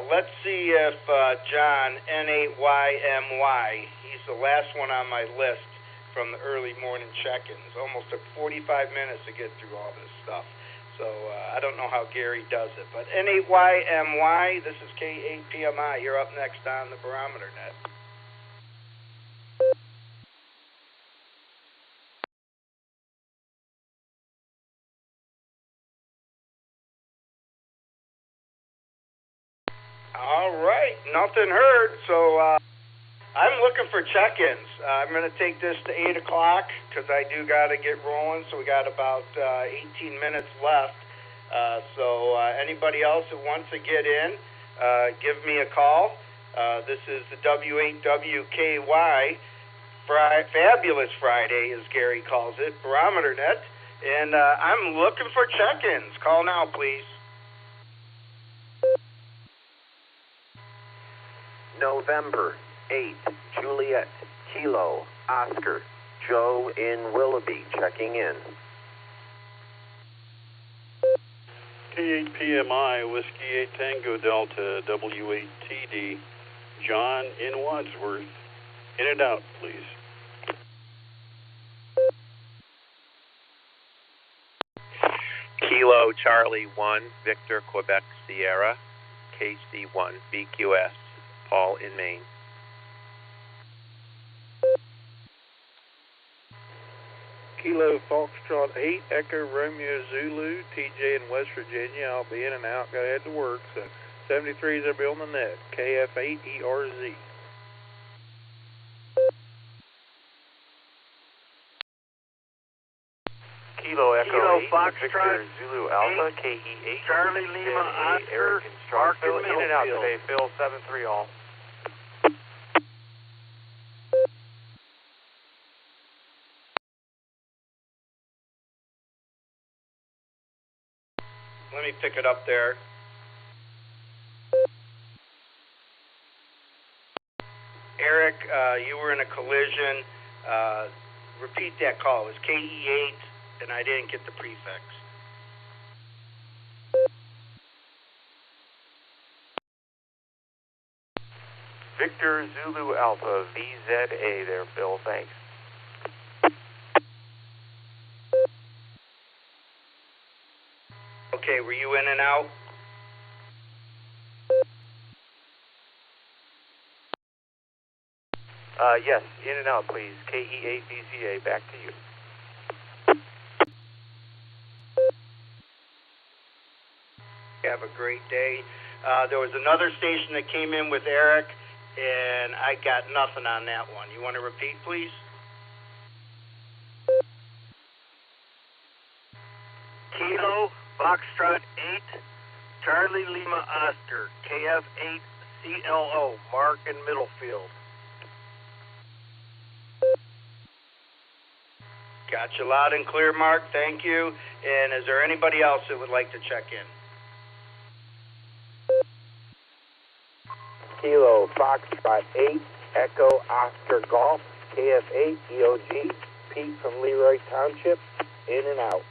Let's see if John, N8YMY, he's the last one on my list from the early morning check-ins. Almost took 45 minutes to get through all this stuff. So I don't know how Gary does it. But N8YMY, this is K8PMI. You're up next on the Barometer Net. All right, nothing heard. So I'm looking for check-ins. I'm going to take this to 8 o'clock because I do got to get rolling. So we got about 18 minutes left. So anybody else who wants to get in, give me a call. This is the W8WKY Fabulous Friday, as Gary calls it, Barometer Net. And I'm looking for check-ins. Call now, please. November 8, Juliet, Kilo, Oscar, Joe in Willoughby, checking in. K8PMI, Whiskey 8 Tango Delta, W8TD, John in Wadsworth. In and out, please. Kilo Charlie 1, Victor Quebec Sierra, KC1 BQS, Paul in Maine. Kilo Foxtrot 8, Echo Romeo Zulu, TJ in West Virginia. I'll be in and out, gotta head to work. So 73s will be on the net, KF8ERZ. Kilo Echo Victor Zulu Alpha, KE8, Charlie Lima Oscar, Mark Phil, in and out today, Phil 7-3 all. Let me pick it up there. Eric, you were in a collision. Repeat that call. It was KE8, and I didn't get the prefix. Victor Zulu Alpha, VZA there, Phil, thanks. Okay, were you in and out? Yes, in and out, please. KE8 VZA, back to you. Have a great day. There was another station that came in with Eric, and I got nothing on that one. You want to repeat, please? Kilo Foxtrot 8, Charlie Lima Oscar, KF8 CLO, Mark in Middlefield. Got you loud and clear, Mark. Thank you. And is there anybody else that would like to check in? Kilo Foxtrot 8, Echo Oscar Golf, KF8 EOG, Pete from Leroy Township, in and out.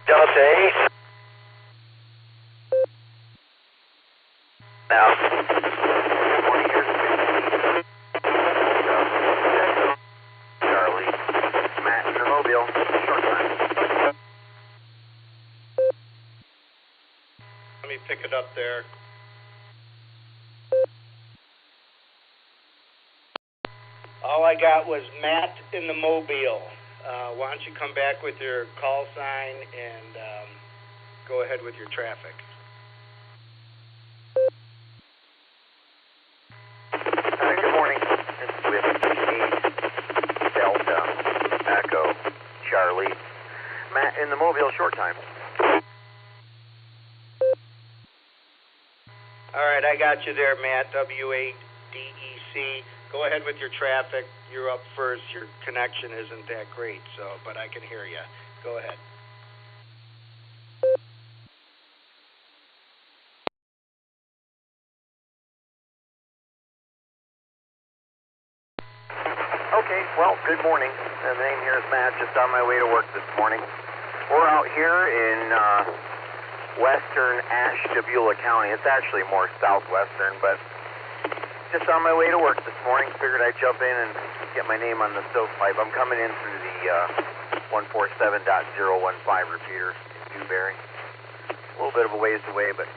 Delta 8. Now. Charlie, Matt in the Mobile, short time. Let me pick it up there. All I got was Matt in the Mobile. Why don't you come back with your call sign and go ahead with your traffic. Good morning. This is with 8 Delta Echo Charlie. Matt in the Mobile, short time. All right, I got you there, Matt, W8DEC. Go ahead with your traffic. You're up first. Your connection isn't that great, but I can hear you. Go ahead. Okay, well, good morning. The name here is Matt, just on my way to work this morning. We're out here in western Ashtabula County. It's actually more southwestern, but just on my way to work this morning. Figured I'd jump in and get my name on the stovepipe. I'm coming in through the 147.015 repeater in Dewberry. A little bit of a ways away, but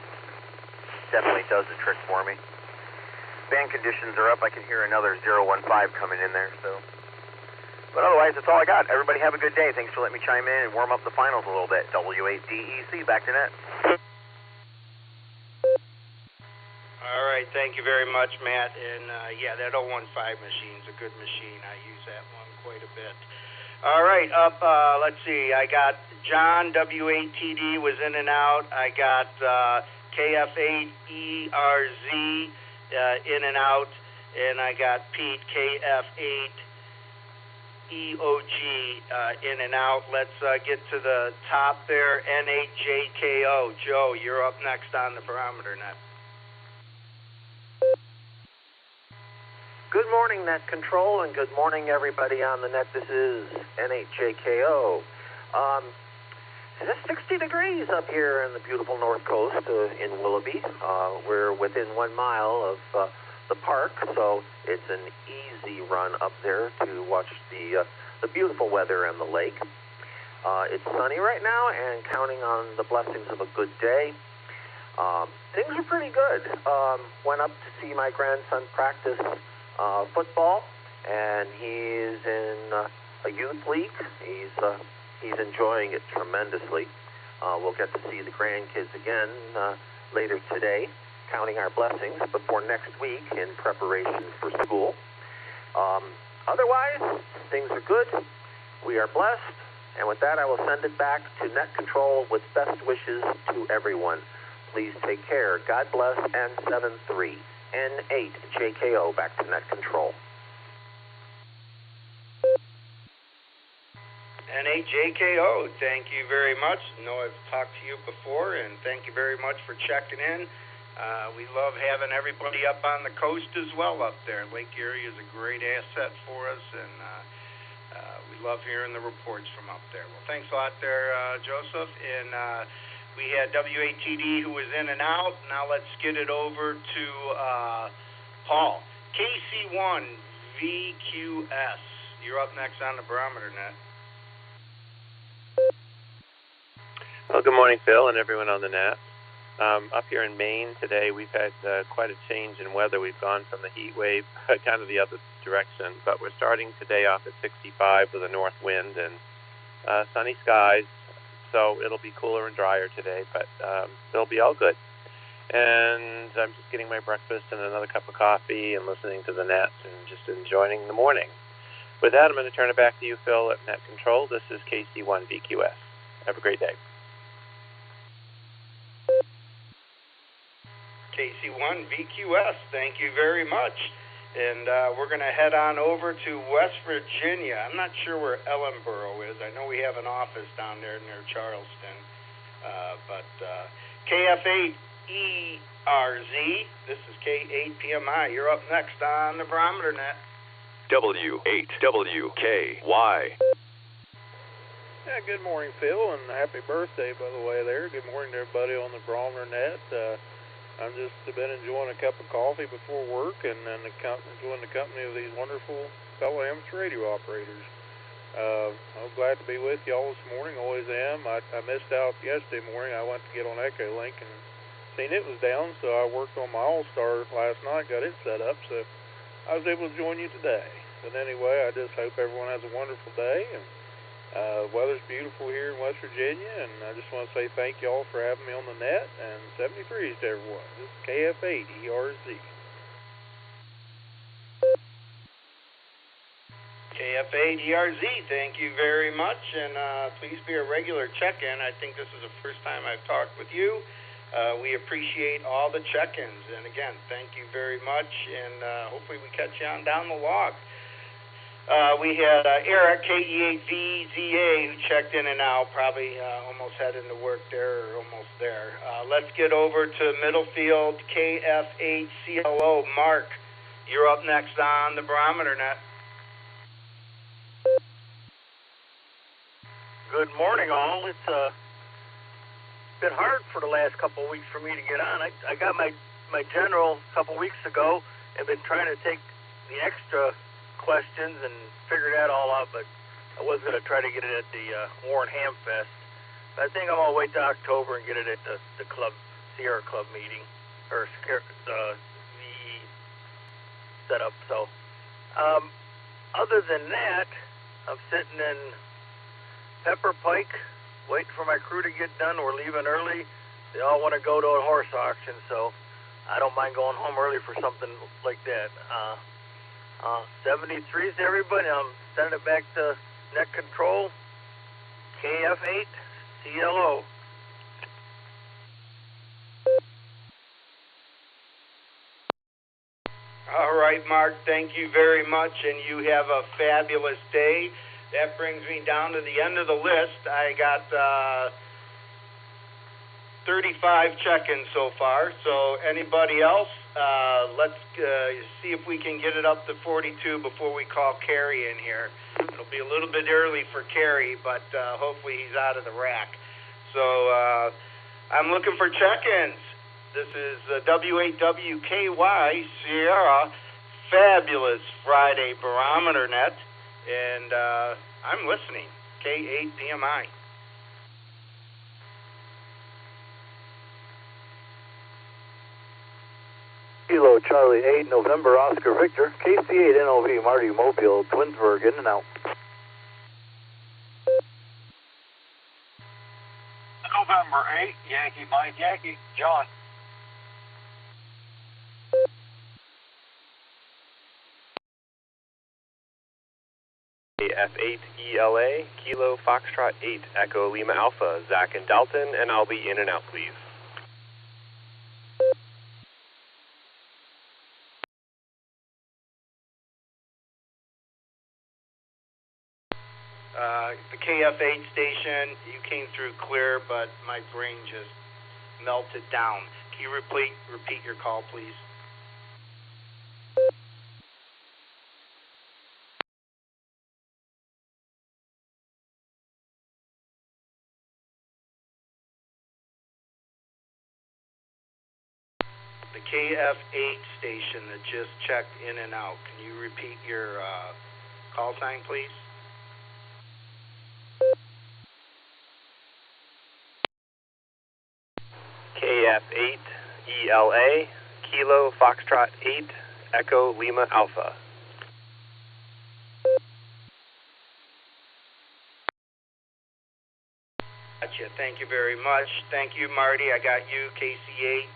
definitely does the trick for me. Band conditions are up. I can hear another 015 coming in there. But otherwise, that's all I got. Everybody have a good day. Thanks for letting me chime in and warm up the finals a little bit. W8DEC, back to net. All right, thank you very much, Matt. And yeah, that 015 machine's a good machine. I use that one quite a bit. All right, up, let's see. I got John, W8TD, was in and out. I got KF8ERZ, in and out. And I got Pete, KF8EOG, in and out. Let's get to the top there, N8JKO. Joe, you're up next on the Barometer Net. Good morning, Net Control, and good morning, everybody on the net. This is N8JKO. It's 60 degrees up here in the beautiful North Coast in Willoughby. We're within 1 mile of the park, so it's an easy run up there to watch the beautiful weather and the lake. It's sunny right now and counting on the blessings of a good day. Things are pretty good. Went up to see my grandson practice football, and he's in a youth league. He's enjoying it tremendously. We'll get to see the grandkids again later today, counting our blessings before next week in preparation for school. Otherwise, things are good. We are blessed. And with that, I will send it back to Net Control with best wishes to everyone. Please take care. God bless. And 7-3. N8 JKO back to Net Control. N8 JKO, thank you very much. I know I've talked to you before, and thank you very much for checking in. We love having everybody up on the coast as well up there. Lake Erie is a great asset for us, and we love hearing the reports from up there. Well, thanks a lot there, Joseph. And we had WATD who was in and out. Now let's get it over to Paul. KC1 VQS, you're up next on the Barometer Net. Well, good morning, Phil, and everyone on the net. Up here in Maine today, we've had quite a change in weather. We've gone from the heat wave kind of the other direction, but we're starting today off at 65 with a north wind and sunny skies, so it'll be cooler and drier today, but it'll be all good. And I'm just getting my breakfast and another cup of coffee and listening to the net and just enjoying the morning. With that, I'm going to turn it back to you, Phil, at Net Control. This is KC1 VQS. Have a great day. KC1 VQS, thank you very much. And we're going to head on over to West Virginia. I'm not sure where Ellenboro is. I know we have an office down there near Charleston. But KF8ERZ, this is K8PMI. You're up next on the Barometer Net. W8WKY. Yeah, good morning, Phil, and happy birthday, by the way, there. Good morning to everybody on the Barometer Net. I've just been enjoying a cup of coffee before work and then enjoying the company of these wonderful fellow amateur radio operators. I'm glad to be with y'all this morning, always am. I missed out yesterday morning. I went to get on EchoLink and seen it was down, so I worked on my Allstar last night, got it set up, so I was able to join you today. But anyway, I just hope everyone has a wonderful day. And weather's beautiful here in West Virginia, and I just want to say thank y'all for having me on the net, and 73s to everyone. This is KF8ERZ. KF8ERZ, thank you very much, and please be a regular check-in. I think this is the first time I've talked with you. We appreciate all the check-ins, and again, thank you very much, and hopefully we catch you on down the log. We had Eric, KE8VZA, who checked in and out, probably almost heading to work there or almost there. Let's get over to Middlefield, KF8CLO. Mark, you're up next on the Barometer Net. Good morning, all. It's been hard for the last couple of weeks for me to get on. I got my general a couple weeks ago and been trying to take the extra questions and figure that all out, but I was going to try to get it at the Warren Ham Fest. But I think I'm going to wait till October and get it at the club, Sierra Club meeting, or the setup. So, other than that, I'm sitting in Pepper Pike, waiting for my crew to get done. We're leaving early. They all want to go to a horse auction, so I don't mind going home early for something like that. 73s, everybody. I'm sending it back to Net Control, KF8CLO. All right, Mark, thank you very much, and you have a fabulous day. That brings me down to the end of the list. I got 35 check-ins so far, so anybody else, let's see if we can get it up to 42 before we call Kerry in here. It'll be a little bit early for Kerry, but hopefully he's out of the rack. So I'm looking for check-ins. This is W8WKY Sierra, fabulous Friday Barometer Net, and I'm listening, K8PMI. Kilo Charlie 8, November Oscar Victor, KC8 NOV Marty Mobile, Twinsburg, in and out. November 8, Yankee Mike Yankee, John. KF8ELA, Kilo Foxtrot 8, Echo Lima Alpha, Zach and Dalton, and I'll be in and out, please. The KF8 station, you came through clear, but my brain just melted down. Can you repeat your call, please? The KF8 station that just checked in and out. Can you repeat your call sign, please? KF8ELA, Kilo Foxtrot 8, Echo Lima Alpha. Gotcha. Thank you very much. Thank you, Marty. I got you, KC8,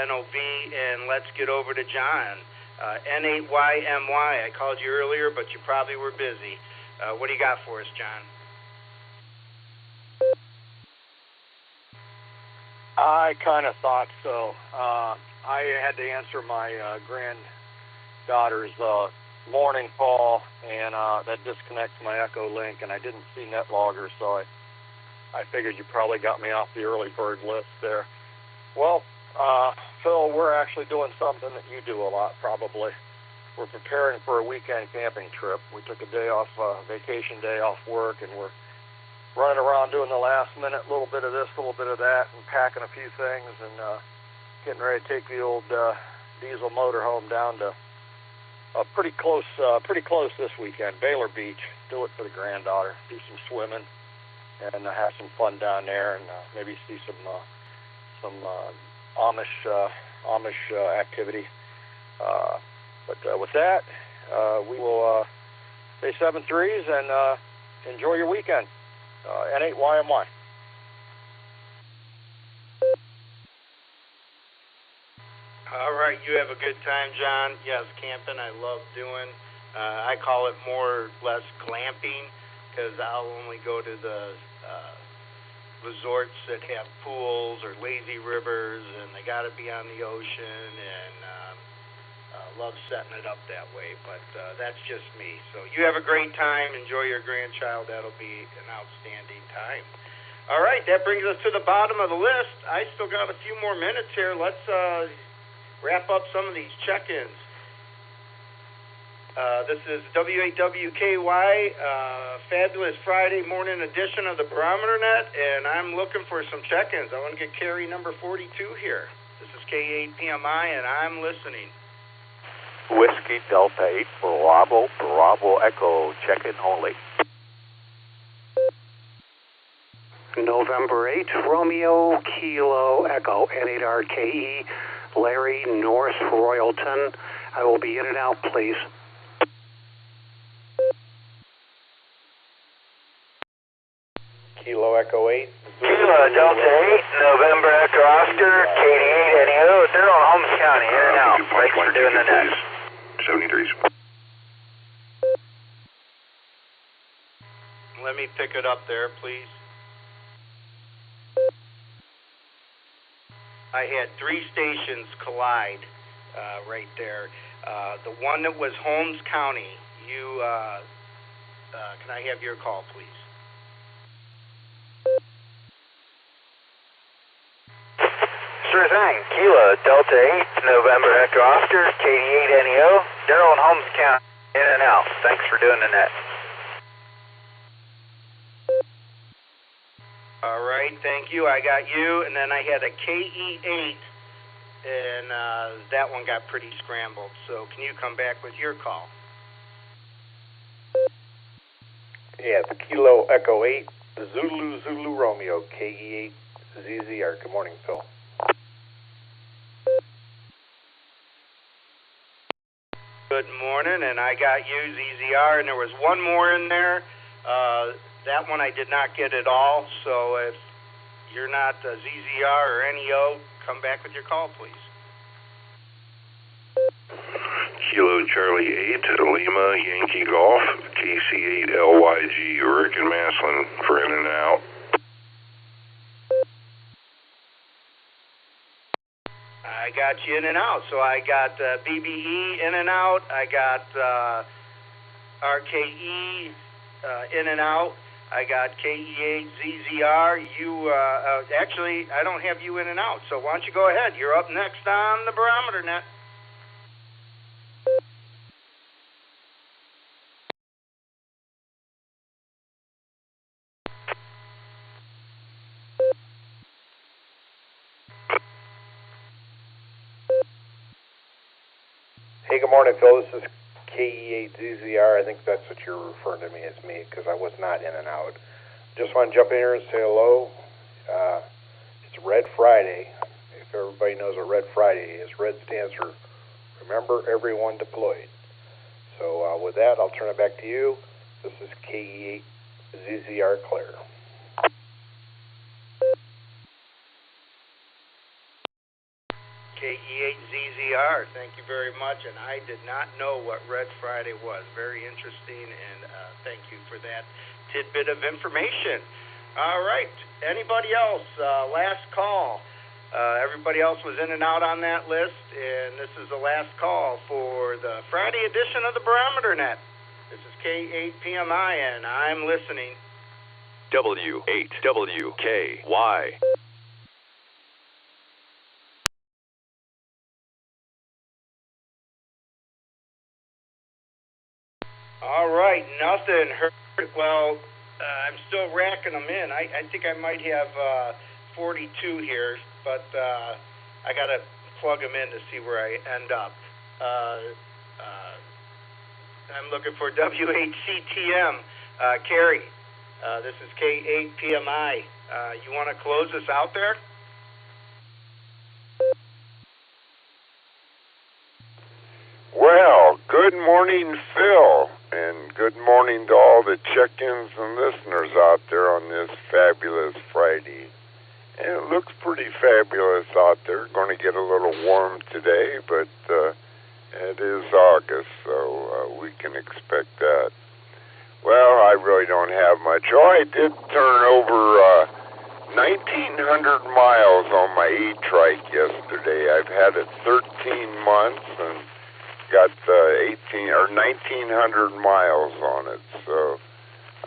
NOV, and let's get over to John. N8YMY. I called you earlier, but you probably were busy. What do you got for us, John? I kind of thought so. I had to answer my granddaughter's morning call, and that disconnects my EchoLink, and I didn't see NetLogger, so I figured you probably got me off the early bird list there. Well, Phil, we're actually doing something that you do a lot, probably. We're preparing for a weekend camping trip. We took a day off, vacation day off work, and we're running around doing the last minute, little bit of this, a little bit of that, and packing a few things, and getting ready to take the old diesel motorhome down to pretty close this weekend, Baylor Beach. Do it for the granddaughter, do some swimming, and have some fun down there, and maybe see some Amish activity. But with that, we will say 7 threes and enjoy your weekend. N8YMY. All right, you have a good time, John. Yes, camping I love doing. I call it more or less glamping because I'll only go to the resorts that have pools or lazy rivers, and they got to be on the ocean, and love setting it up that way, but that's just me. So you have a great time. Enjoy your grandchild. That'll be an outstanding time. All right, that brings us to the bottom of the list. I still got a few more minutes here. Let's wrap up some of these check-ins. This is W8WKY, fabulous Friday morning edition of the Barometer Net, and I'm looking for some check-ins. I want to get carry number 42 here. This is K8PMI, and I'm listening. Whiskey Delta 8, Bravo Echo, check-in only. November 8, Romeo Kilo Echo, N8RKE, Larry North Royalton. I will be in and out, please. Kilo Echo 8. Kilo Delta 8, November Echo Oscar, KD8 NEO, they're on Holmes County, in and out. Thanks for doing the net. 73s. Let me pick it up there, please. I had 3 stations collide right there. The one that was Holmes County, you, can I have your call, please? Sure thing. Kilo Delta 8, November Echo Oscar, KD8 NEO, Daryl and Holmes County, in and out. Thanks for doing the net. All right, thank you. I got you, and then I had a KE8, and that one got pretty scrambled. So can you come back with your call? Yeah, the Kilo Echo 8, Zulu Romeo, KE8 ZZR. Good morning, Phil. Good morning, and I got you, ZZR, and there was one more in there. That one I did not get at all, so if you're not ZZR or NEO, come back with your call, please. Kilo Charlie 8, Lima, Yankee Golf, KC8, LYG, Rick and Maslin for in and out. I got you in and out. So I got BBE in and out. I got RKE in and out. I got KE8 ZZR. You actually, I don't have you in and out. So why don't you go ahead? You're up next on the Barometer Net. Hey, good morning, Phil. This is KE8ZZR. I think that's what you're referring to me as me, because I was not in and out. Just want to jump in here and say hello. It's Red Friday. If everybody knows what Red Friday is, red stands for Remember Everyone Deployed. So with that, I'll turn it back to you. This is KE8ZZR Claire. KE8ZZR, thank you very much, and I did not know what Red Friday was. Very interesting, and thank you for that tidbit of information. All right, anybody else? Last call. Everybody else was in and out on that list, and this is the last call for the Friday edition of the Barometer Net. This is K8PMI, and I'm listening. W8WKY. All right, nothing heard. Well, I'm still racking them in. I think I might have 42 here, but I got to plug them in to see where I end up. I'm looking for W8CTM. Carrie, this is K8PMI. You want to close us out there? Well, good morning, Phil, and good morning to all the check-ins and listeners out there on this fabulous Friday. And it looks pretty fabulous out there. Going to get a little warm today, but it is August, so we can expect that. Well, I really don't have much. Oh, I did turn over 1,900 miles on my e-trike yesterday. I've had it 13 months and got 1,900 miles on it, so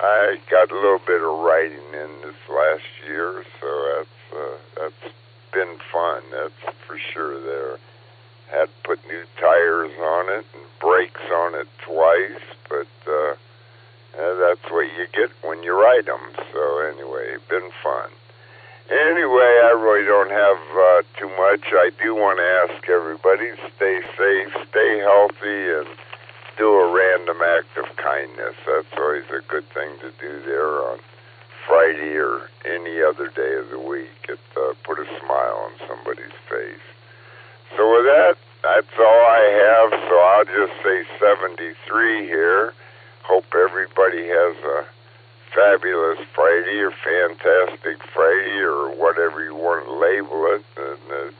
I got a little bit of riding in this last year, so that's been fun, that's for sure there. Had to put new tires on it and brakes on it twice, but that's what you get when you ride them, so anyway, been fun. Anyway, I really don't have too much. I do want to ask everybody, stay safe, stay healthy, and do a random act of kindness. That's always a good thing to do there on Friday or any other day of the week. It put a smile on somebody's face. So with that, that's all I have. So I'll just say 73 here. Hope everybody has a fabulous Friday or fantastic Friday or whatever you want to label it. And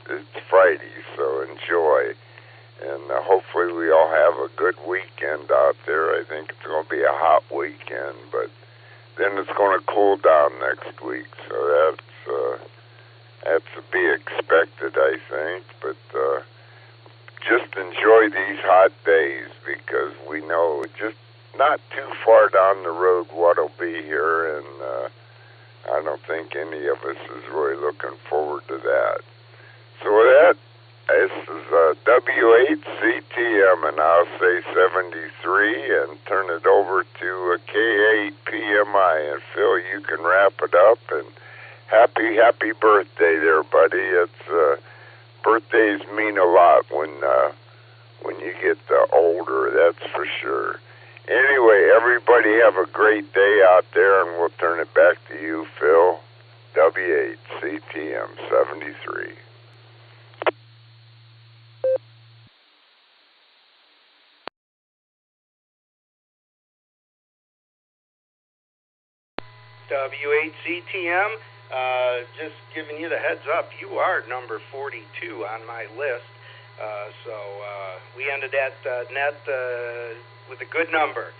it's Friday, so enjoy. And hopefully we all have a good weekend out there. I think it's going to be a hot weekend, but then it's going to cool down next week. So that's to be expected, I think. But just enjoy these hot days because we know just not too far down the road what'll be here, and I don't think any of us is really looking forward to that. So with that, this is W8CTM, and I'll say 73 and turn it over to K8PMI. And Phil, you can wrap it up, and happy birthday there, buddy. It's birthdays mean a lot when you get older, that's for sure. Anyway, everybody have a great day out there, and we'll turn it back to you, Phil. W8CTM 73. W8CTM, just giving you the heads up, you are number 42 on my list. So we ended that net with a good number.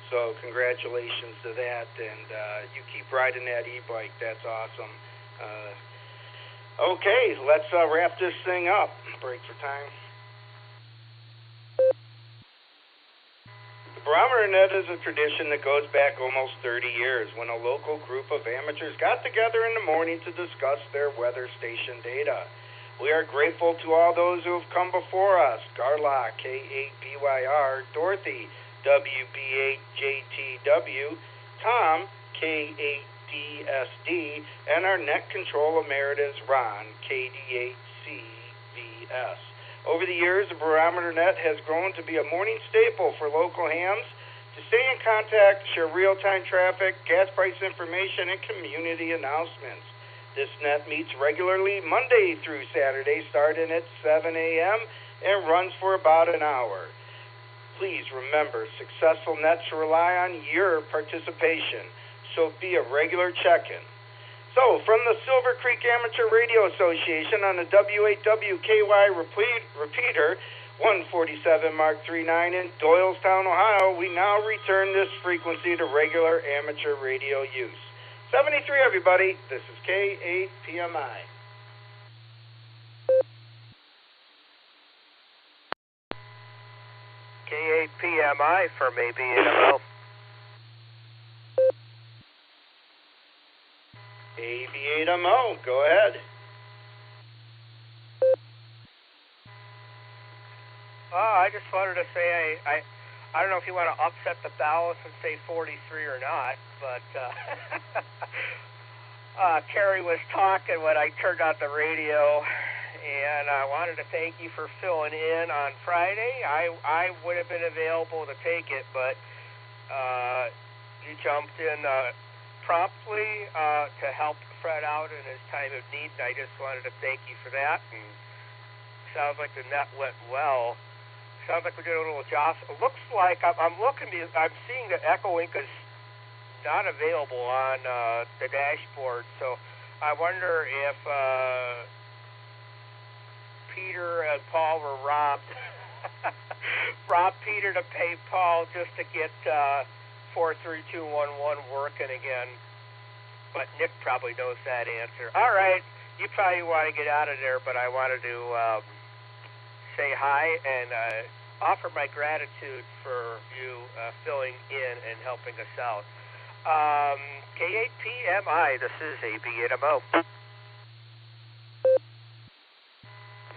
So congratulations to that, and you keep riding that e-bike. That's awesome. Okay, let's wrap this thing up. Break for time. The Barometer Net is a tradition that goes back almost 30 years when a local group of amateurs got together in the morning to discuss their weather station data. We are grateful to all those who have come before us: Garlock, K8BYR, Dorothy, WB8JTW, Tom, K8DSD, and our net control emeritus, Ron, KD8CVS. Over the years, the Barometer Net has grown to be a morning staple for local hams to stay in contact, share real-time traffic, gas price information, and community announcements. This net meets regularly Monday through Saturday, starting at 7 a.m. and runs for about an hour. Please remember, successful nets rely on your participation, so be a regular check-in. So, from the Silvercreek Amateur Radio Association on the W8WKY repeater, 147 Mark 39 in Doylestown, Ohio, we now return this frequency to regular amateur radio use. 73, everybody. This is K8PMI. K8PMI from AB8MO. AB8MO, go ahead. I just wanted to say I don't know if you want to upset the balance and say 43 or not, but Terry was talking when I turned on the radio, and I wanted to thank you for filling in on Friday. I would have been available to take it, but you jumped in promptly to help Fred out in his time of need, and I just wanted to thank you for that. And sounds like the net went well. Sounds like we did a little job. It looks like I'm seeing that EchoLink is not available on the dashboard, so I wonder if Peter and Paul were robbed. Robbed Peter to pay Paul just to get 43211 working again. But Nick probably knows that answer. All right, you probably want to get out of there, but I wanted to say hi and offer my gratitude for you filling in and helping us out. K8PMI, this is AB8MO.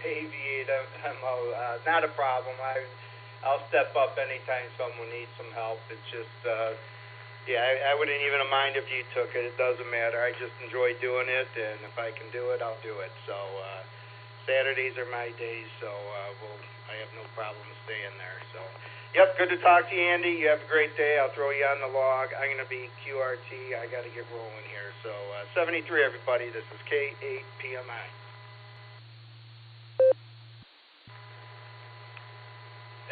AB8MO, not a problem. I'll step up anytime someone needs some help. It's just... I wouldn't even mind if you took it. It doesn't matter. I just enjoy doing it, and if I can do it, I'll do it. So Saturdays are my days, so I have no problem staying there. So, yep, good to talk to you, Andy. You have a great day. I'll throw you on the log. I'm going to be QRT. I got to get rolling here. So 73, everybody. This is K8PMI.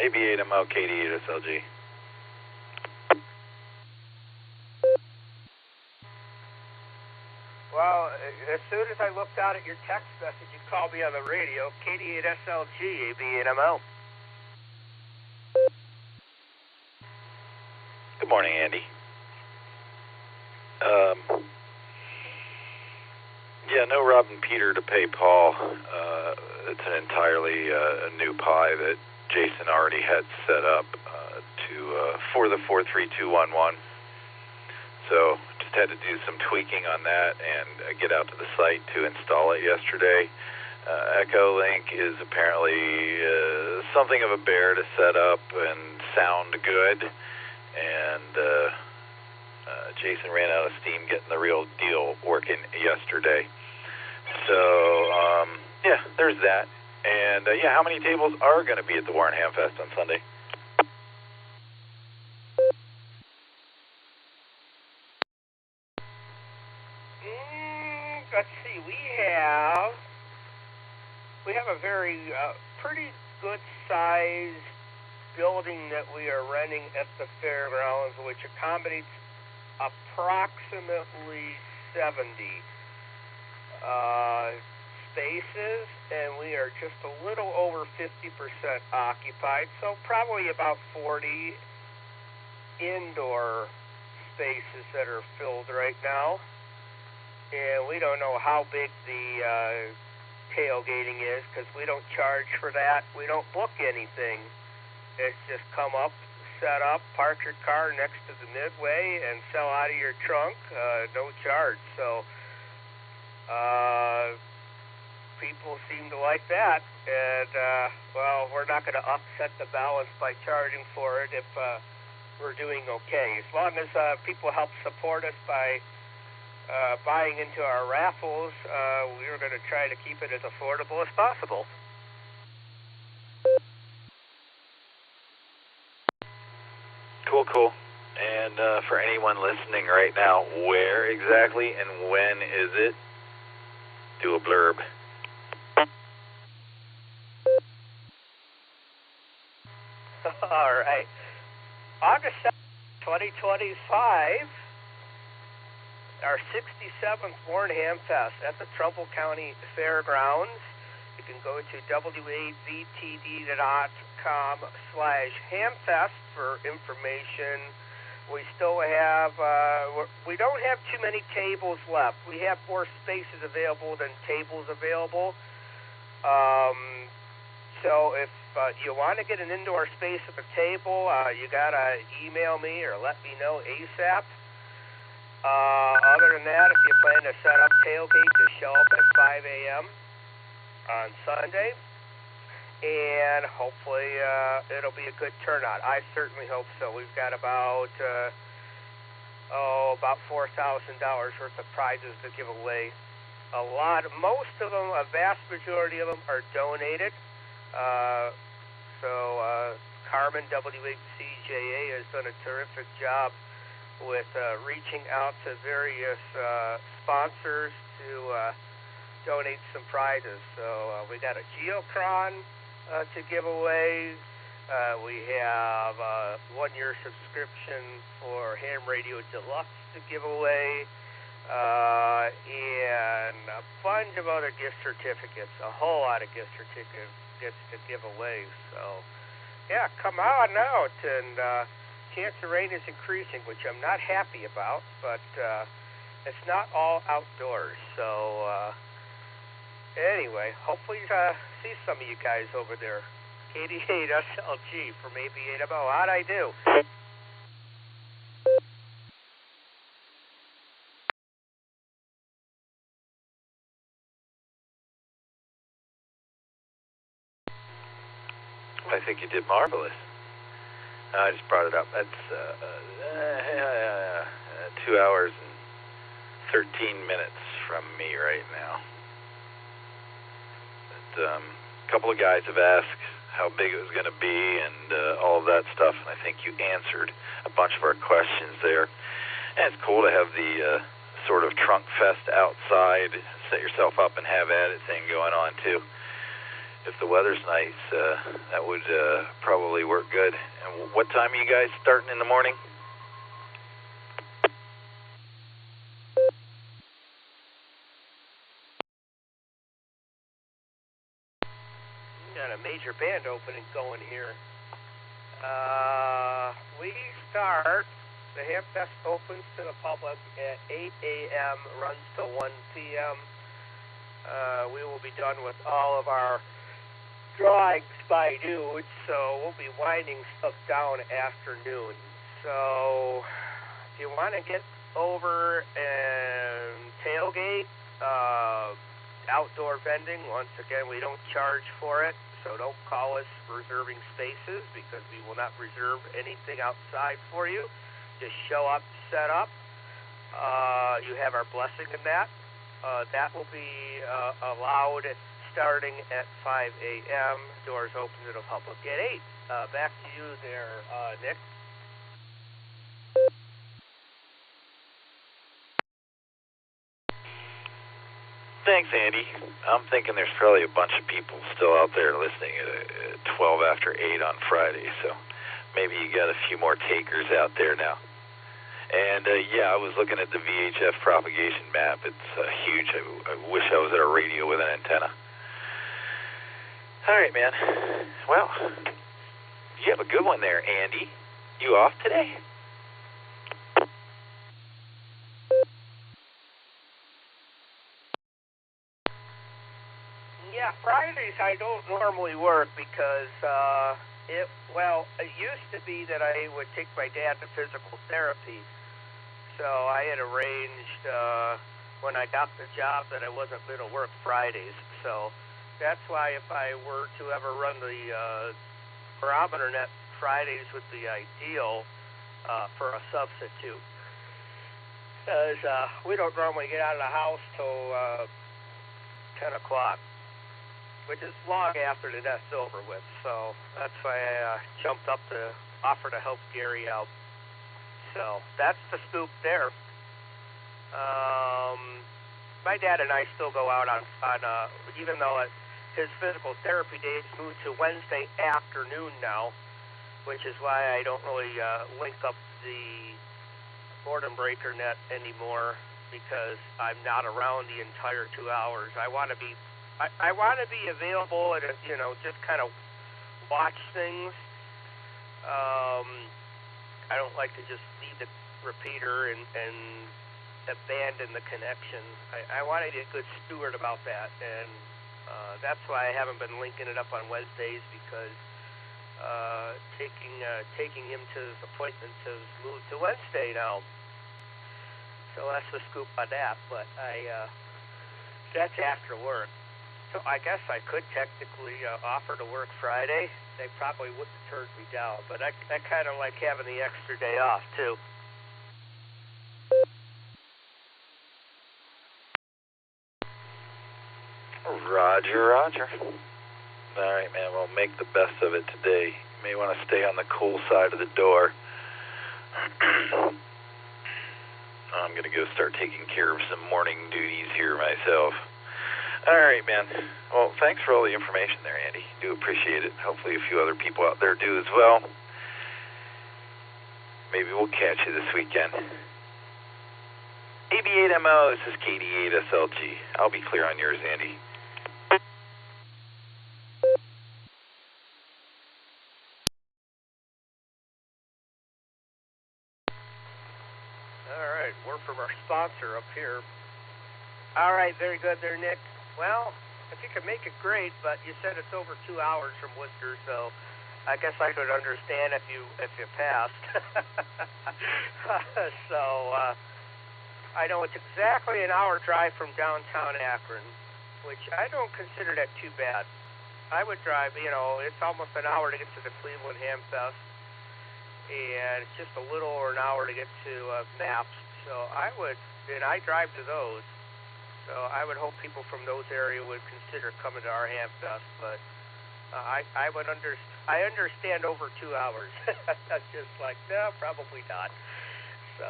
AB8MO, KD8SLG. Well, as soon as I looked out at your text message, you called me on the radio, KD8SLG, AB8MO. Good morning, Andy. No robbing Peter to pay Paul. It's an entirely new pie that Jason already had set up for the 43211. So just had to do some tweaking on that and get out to the site to install it yesterday. EchoLink is apparently something of a bear to set up and sound good, and Jason ran out of steam getting the real deal working yesterday. So, there's that. And, how many tables are going to be at the Warren Hamfest on Sunday? Let's see, we have a very pretty good size building that we are renting at the fairgrounds, which accommodates approximately 70 spaces, and we are just a little over 50% occupied, so probably about 40 indoor spaces that are filled right now. And we don't know how big the tailgating is because we don't charge for that. We don't book anything. It's just come up, set up, park your car next to the midway, and sell out of your trunk, no charge. So people seem to like that, and well, we're not going to upset the balance by charging for it if we're doing okay. As long as people help support us by buying into our raffles, we're going to try to keep it as affordable as possible. Cool. And for anyone listening right now, where exactly and when is it? Do a blurb. All right. August 7th, 2025, our 67th Warnham Fest at the Trumbull County Fairgrounds. You can go to wavtd.com/hamfest for information. We still have, we don't have too many tables left. We have more spaces available than tables available. So if you want to get an indoor space at the table, you got to email me or let me know ASAP. Other than that, if you plan to set up tailgate, just show up at 5 a.m. on Sunday, and hopefully it'll be a good turnout. I certainly hope so. We've got about $4,000 worth of prizes to give away. Most of them, a vast majority of them, are donated. So Carmen, WHCJA, has done a terrific job with reaching out to various sponsors to donate some prizes. So we got a Geocron to give away. We have a 1-year subscription for Ham Radio Deluxe to give away, and a bunch of other gift certificates, a whole lot of gift certificates to give away. So yeah, come on out, and chance of rain is increasing, which I'm not happy about, but it's not all outdoors. So anyway, hopefully see some of you guys over there. 88 SLG from AB8MO. How'd I do? I think you did marvelous. I just brought it up. That's 2 hours and 13 minutes from me right now. But, a couple of guys have asked how big it was going to be and all of that stuff, and I think you answered a bunch of our questions there. And it's cool to have the sort of trunk fest outside, set yourself up and have at it thing going on too. If the weather's nice, that would probably work good. And what time are you guys starting in the morning? Got a major band opening going here. We start, the Ham Fest opens to the public at 8 a.m., runs till 1 p.m. We will be done with all of our drawings by noon, so we'll be winding stuff down afternoon. So if you want to get over and tailgate, outdoor vending, once again, we don't charge for it, so don't call us reserving spaces because we will not reserve anything outside for you. Just show up, set up. You have our blessing in that. That will be allowed starting at 5 a.m. Doors open to the public at 8. Back to you there, Nick. Thanks, Andy. I'm thinking there's probably a bunch of people still out there listening at 12 after 8 on Friday, so maybe you got a few more takers out there now. And yeah, I was looking at the VHF propagation map. It's huge. I wish I was at a radio with an antenna. All right, man. Well, you have a good one there, Andy. You off today? Yeah, Fridays I don't normally work because it used to be that I would take my dad to physical therapy. So I had arranged when I got the job that I wasn't going to work Fridays. So that's why if I were to ever run the Barometer Net, Fridays would be ideal for a substitute. Because we don't normally get out of the house till 10 o'clock, which is long after the net's over with. So that's why I jumped up to offer to help Gary out. So that's the scoop there. My dad and I still go out on even though his physical therapy days moved to Wednesday afternoon now, which is why I don't really link up the boredom breaker net anymore, because I'm not around the entire 2 hours. I want to be available and just kind of watch things. I don't like to just leave the repeater and abandon the connection. I want to be a good steward about that, and that's why I haven't been linking it up on Wednesdays, because taking him to his appointments has moved to Wednesday now. So that's the scoop on that. But that's after work. So I guess I could technically offer to work Friday. They probably wouldn't turn me down, but I kind of like having the extra day off too. Roger. All right, man. We'll make the best of it today. You may want to stay on the cool side of the door. I'm going to go start taking care of some morning duties here myself. All right, man. Well, thanks for all the information there, Andy. Do appreciate it. Hopefully a few other people out there do as well. Maybe we'll catch you this weekend. AB8MO, this is KD8SLG. I'll be clear on yours, Andy. All right, word from our sponsor up here. All right, very good there, Nick. Well, if you can make it, great, but you said it's over 2 hours from Worcester, so I guess I could understand if you passed. So I know it's exactly an hour drive from downtown Akron, which I don't consider that too bad. I would drive, it's almost an hour to get to the Cleveland Ham Fest, and it's just a little over an hour to get to Maps. So I drive to those. So I would hope people from those areas would consider coming to our Ham Fest, but I understand over 2 hours. Just like, no, probably not. So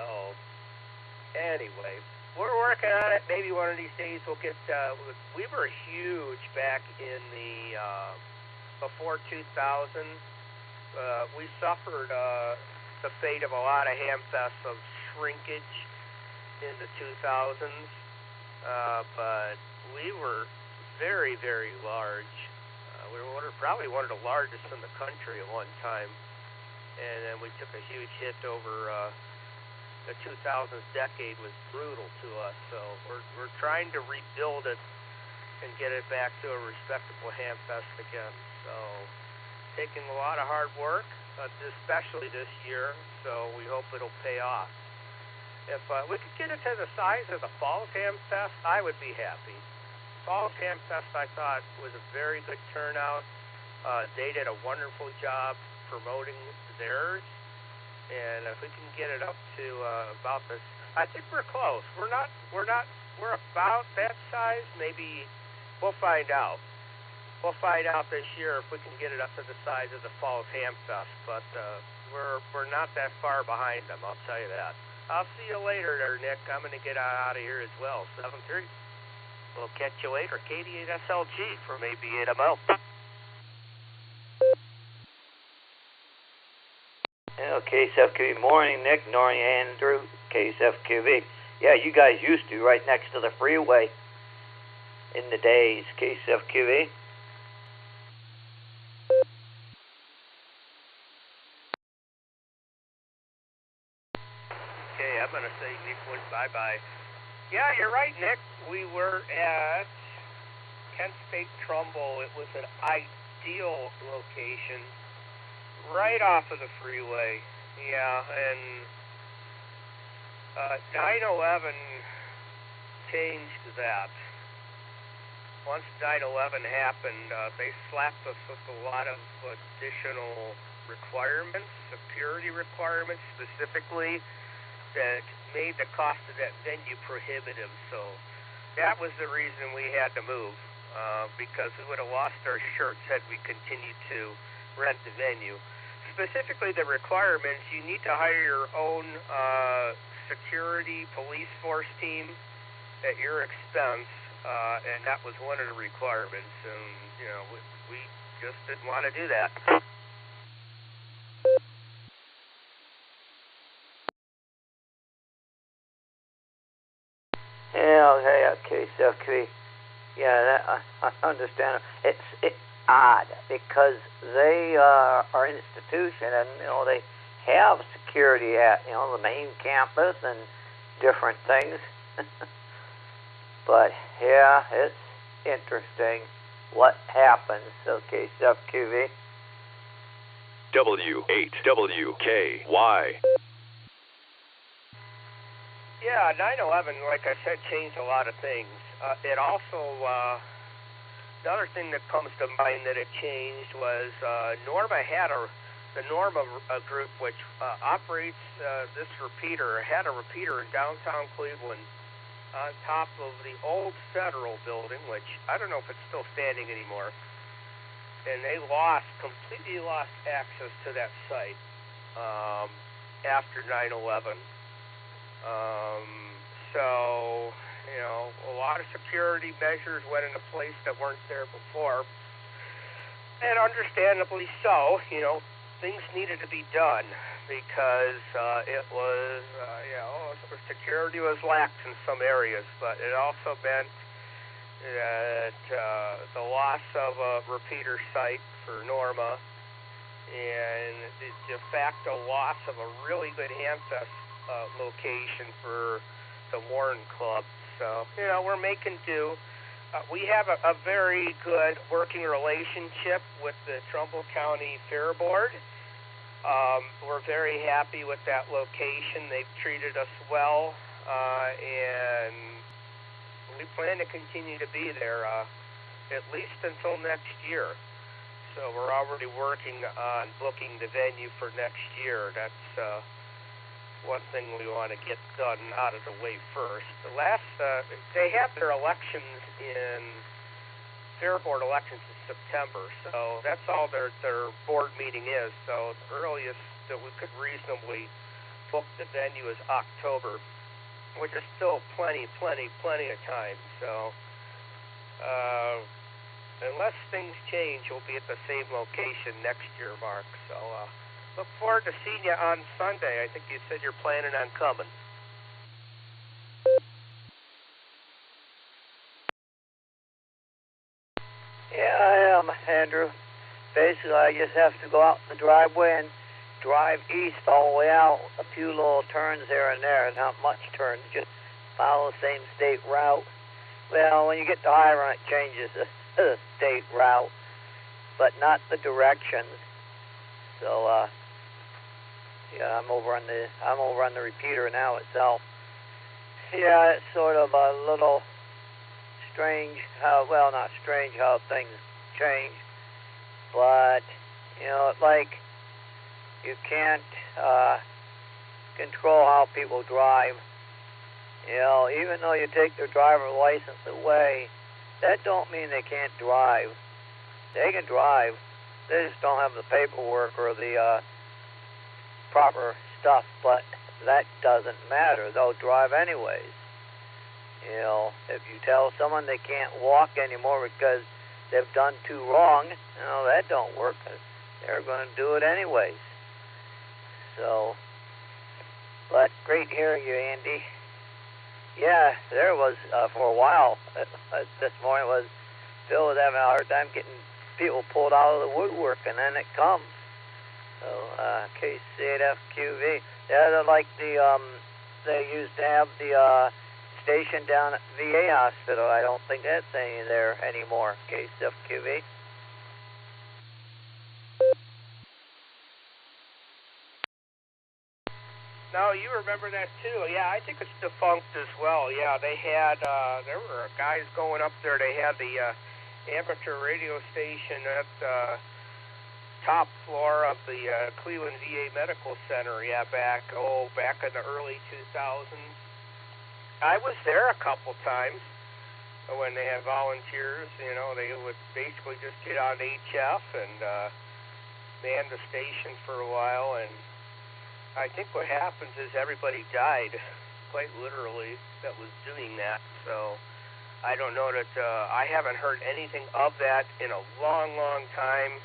anyway, we're working on it. Maybe one of these days we'll get. We were huge back in the before 2000. We suffered the fate of a lot of Ham Fests of shrinkage in the 2000s. But we were very, very large. We were probably one of the largest in the country at one time, and then we took a huge hit over the 2000s. Decade was brutal to us, so we're trying to rebuild it and get it back to a respectable Ham Fest again. So taking a lot of hard work, especially this year, so we hope it'll pay off. If we could get it to the size of the Falls Ham Fest, I would be happy. Falls Ham Fest, I thought, was a very good turnout. They did a wonderful job promoting theirs, and if we can get it up to about this, I think we're close. We're about that size. Maybe we'll find out. We'll find out this year if we can get it up to the size of the Falls Ham Fest, but we're not that far behind them, I'll tell you that. I'll see you later there, Nick. I'm going to get out of here as well, 7:30. We'll catch you later. KD8SLG from AB8MO. KSFQV morning, Nick, Norrie, Andrew, KSFQV. Yeah, you guys used to, right next to the freeway in the days, KSFQV. Bye-bye. Yeah, you're right, Nick. We were at Kent State Trumbull. It was an ideal location right off of the freeway. Yeah, and 9/11 changed that. Once 9/11 happened, they slapped us with a lot of additional requirements, security requirements specifically, that made the cost of that venue prohibitive. So that was the reason we had to move, because we would have lost our shirts had we continued to rent the venue. Specifically the requirements, you need to hire your own security police force team at your expense, and that was one of the requirements, and you know, we just didn't want to do that. Yeah, okay, KCFQ. Yeah, I understand. It's odd because they are an institution, and you know they have security at the main campus and different things. But yeah, it's interesting what happens. Okay, KCFQV. W8WKY. Yeah, 9/11, like I said, changed a lot of things. It also, another thing that comes to mind that it changed was Norma had the Norma group, which operates this repeater, had a repeater in downtown Cleveland on top of the old Federal building, which I don't know if it's still standing anymore. And they completely lost access to that site after 9/11. So, you know, a lot of security measures went into place that weren't there before. And understandably so, you know, things needed to be done because it was, security was lax in some areas, but it also meant that the loss of a repeater site for Norma and the de facto loss of a really good handfest location for the Warren Club. So, you know, we're making do. We have a very good working relationship with the Trumbull County Fair Board. We're very happy with that location. They've treated us well, and we plan to continue to be there at least until next year. So we're already working on booking the venue for next year. That's one thing we want to get done out of the way first. They have their elections Fair Board elections in September, so that's all their board meeting is. So the earliest that we could reasonably book the venue is October, which is still plenty of time. So unless things change, we'll be at the same location next year, Mark. So look forward to seeing you on Sunday. I think you said you're planning on coming. Yeah, I am, Andrew. Basically, I just have to go out in the driveway and drive east all the way out. A few little turns here and there, not much turns, just follow the same state route. Well, when you get to high run, it changes the state route, but not the directions. So, yeah, I'm over on the repeater now itself. Yeah, it's sort of a little strange not strange how things change, but you know, like you can't control how people drive. You know, even though you take their driver's license away, that don't mean they can't drive. They can drive. They just don't have the paperwork or the proper stuff, but that doesn't matter. They'll drive anyways. You know, if you tell someone they can't walk anymore because they've done too wrong, you know, that don't work. They're going to do it anyways. So, but great hearing you, Andy. Yeah, there was, for a while, this morning was, Phil was having a hard time getting people pulled out of the woodwork, and then it comes. So, KC8FQV. Yeah, they're like the they used to have the station down at VA Hospital. I don't think that's any there anymore, KCFQV. No, you remember that too. Yeah, I think it's defunct as well. Yeah, they had, there were guys going up there. They had the amateur radio station at the top floor of the Cleveland VA Medical Center. Yeah, back in the early 2000s. I was there a couple times when they had volunteers. You know, they would basically just get on HF and man the station for a while, and I think what happens is everybody died, quite literally, that was doing that. So I don't know that, I haven't heard anything of that in a long, long time.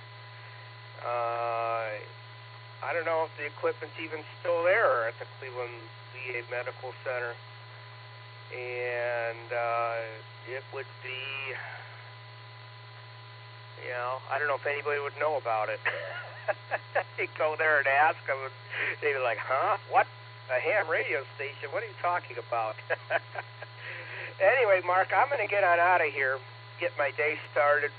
I don't know if the equipment's even still there at the Cleveland VA Medical Center. And it would be, you know, I don't know if anybody would know about it. They'd go there and ask them, and they'd be like, huh? What? A ham radio station? What are you talking about? Anyway, Mark, I'm going to get on out of here, get my day started.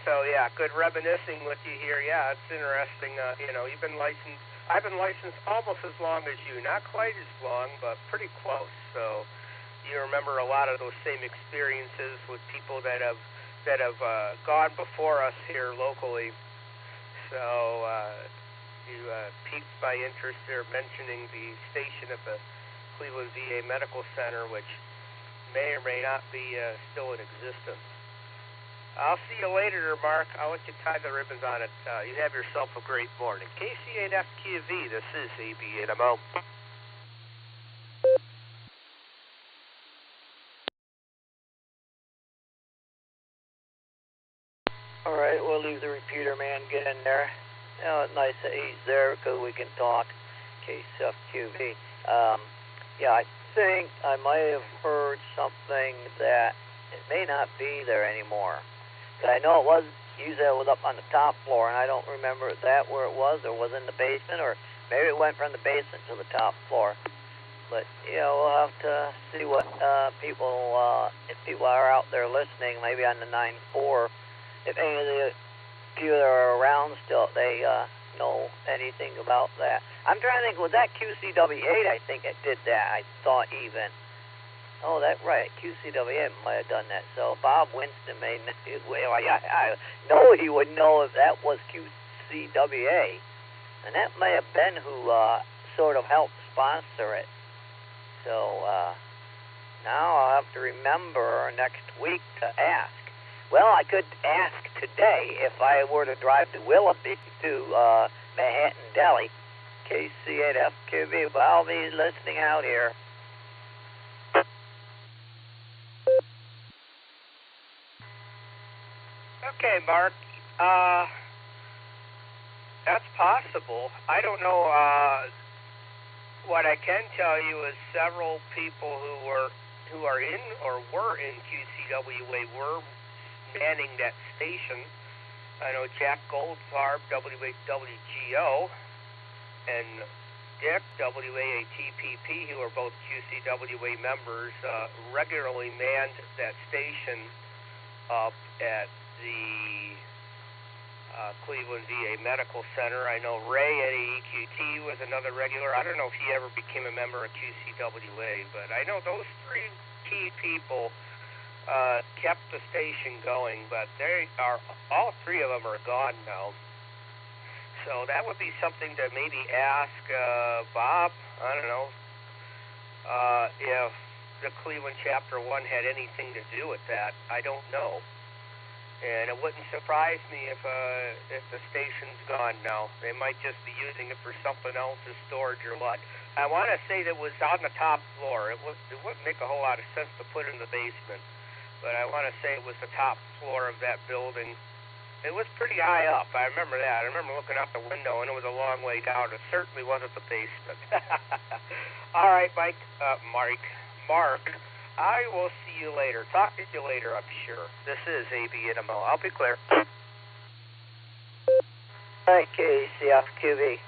So, yeah, good reminiscing with you here. Yeah, it's interesting. You know, you've been licensed. I've been licensed almost as long as you. Not quite as long, but pretty close. So you remember a lot of those same experiences with people that have gone before us here locally. So you piqued my interest there mentioning the station at the Cleveland VA Medical Center, which may or may not be still in existence. I'll see you later, Mark. I'll let you tie the ribbons on it. You have yourself a great morning. KC8FQV, this is ABNMO. All right, we'll leave the repeater man get in there. You know, it's nice that he's there because we can talk. KCFQV. Yeah, I think I might have heard something that it may not be there anymore. I know it was, usually it was up on the top floor, and I don't remember that where it was, or was in the basement, or maybe it went from the basement to the top floor. But, you know, we'll have to see what people, if people are out there listening, maybe on the 9.4, if any of the people that are around still, they know anything about that. I'm trying to think, was that QCW8? I think it did that, I thought even. Oh, that's right. QCWM might have done that. So Bob Winston may, well, I know he would know if that was QCWA. And that may have been who sort of helped sponsor it. So now I'll have to remember next week to ask. Well, I could ask today if I were to drive to Willoughby to Manhattan Deli. KC8FQV, but I'll be listening out here. Okay, Mark. That's possible. I don't know. What I can tell you is several people who are in or were in QCWA were manning that station. I know Jack Goldfarb, WHWGO, and Dick, WAATPP, who are both QCWA members, regularly manned that station up at the Cleveland VA Medical Center. I know Ray at EQT was another regular. I don't know if he ever became a member of QCWA, but I know those three key people kept the station going, but they are, all three of them are gone now. So that would be something to maybe ask Bob, I don't know, if the Cleveland Chapter 1 had anything to do with that. I don't know. And it wouldn't surprise me if the station's gone now. They might just be using it for something else, as storage or what. I want to say that it was on the top floor. It wouldn't make a whole lot of sense to put it in the basement. But I want to say it was the top floor of that building. It was pretty high up. I remember that. I remember looking out the window, and it was a long way down. It certainly wasn't the basement. All right, Mark. I will see you later. Talk to you later, I'm sure. This is ABNMO. I'll be clear. All right, KCFQV.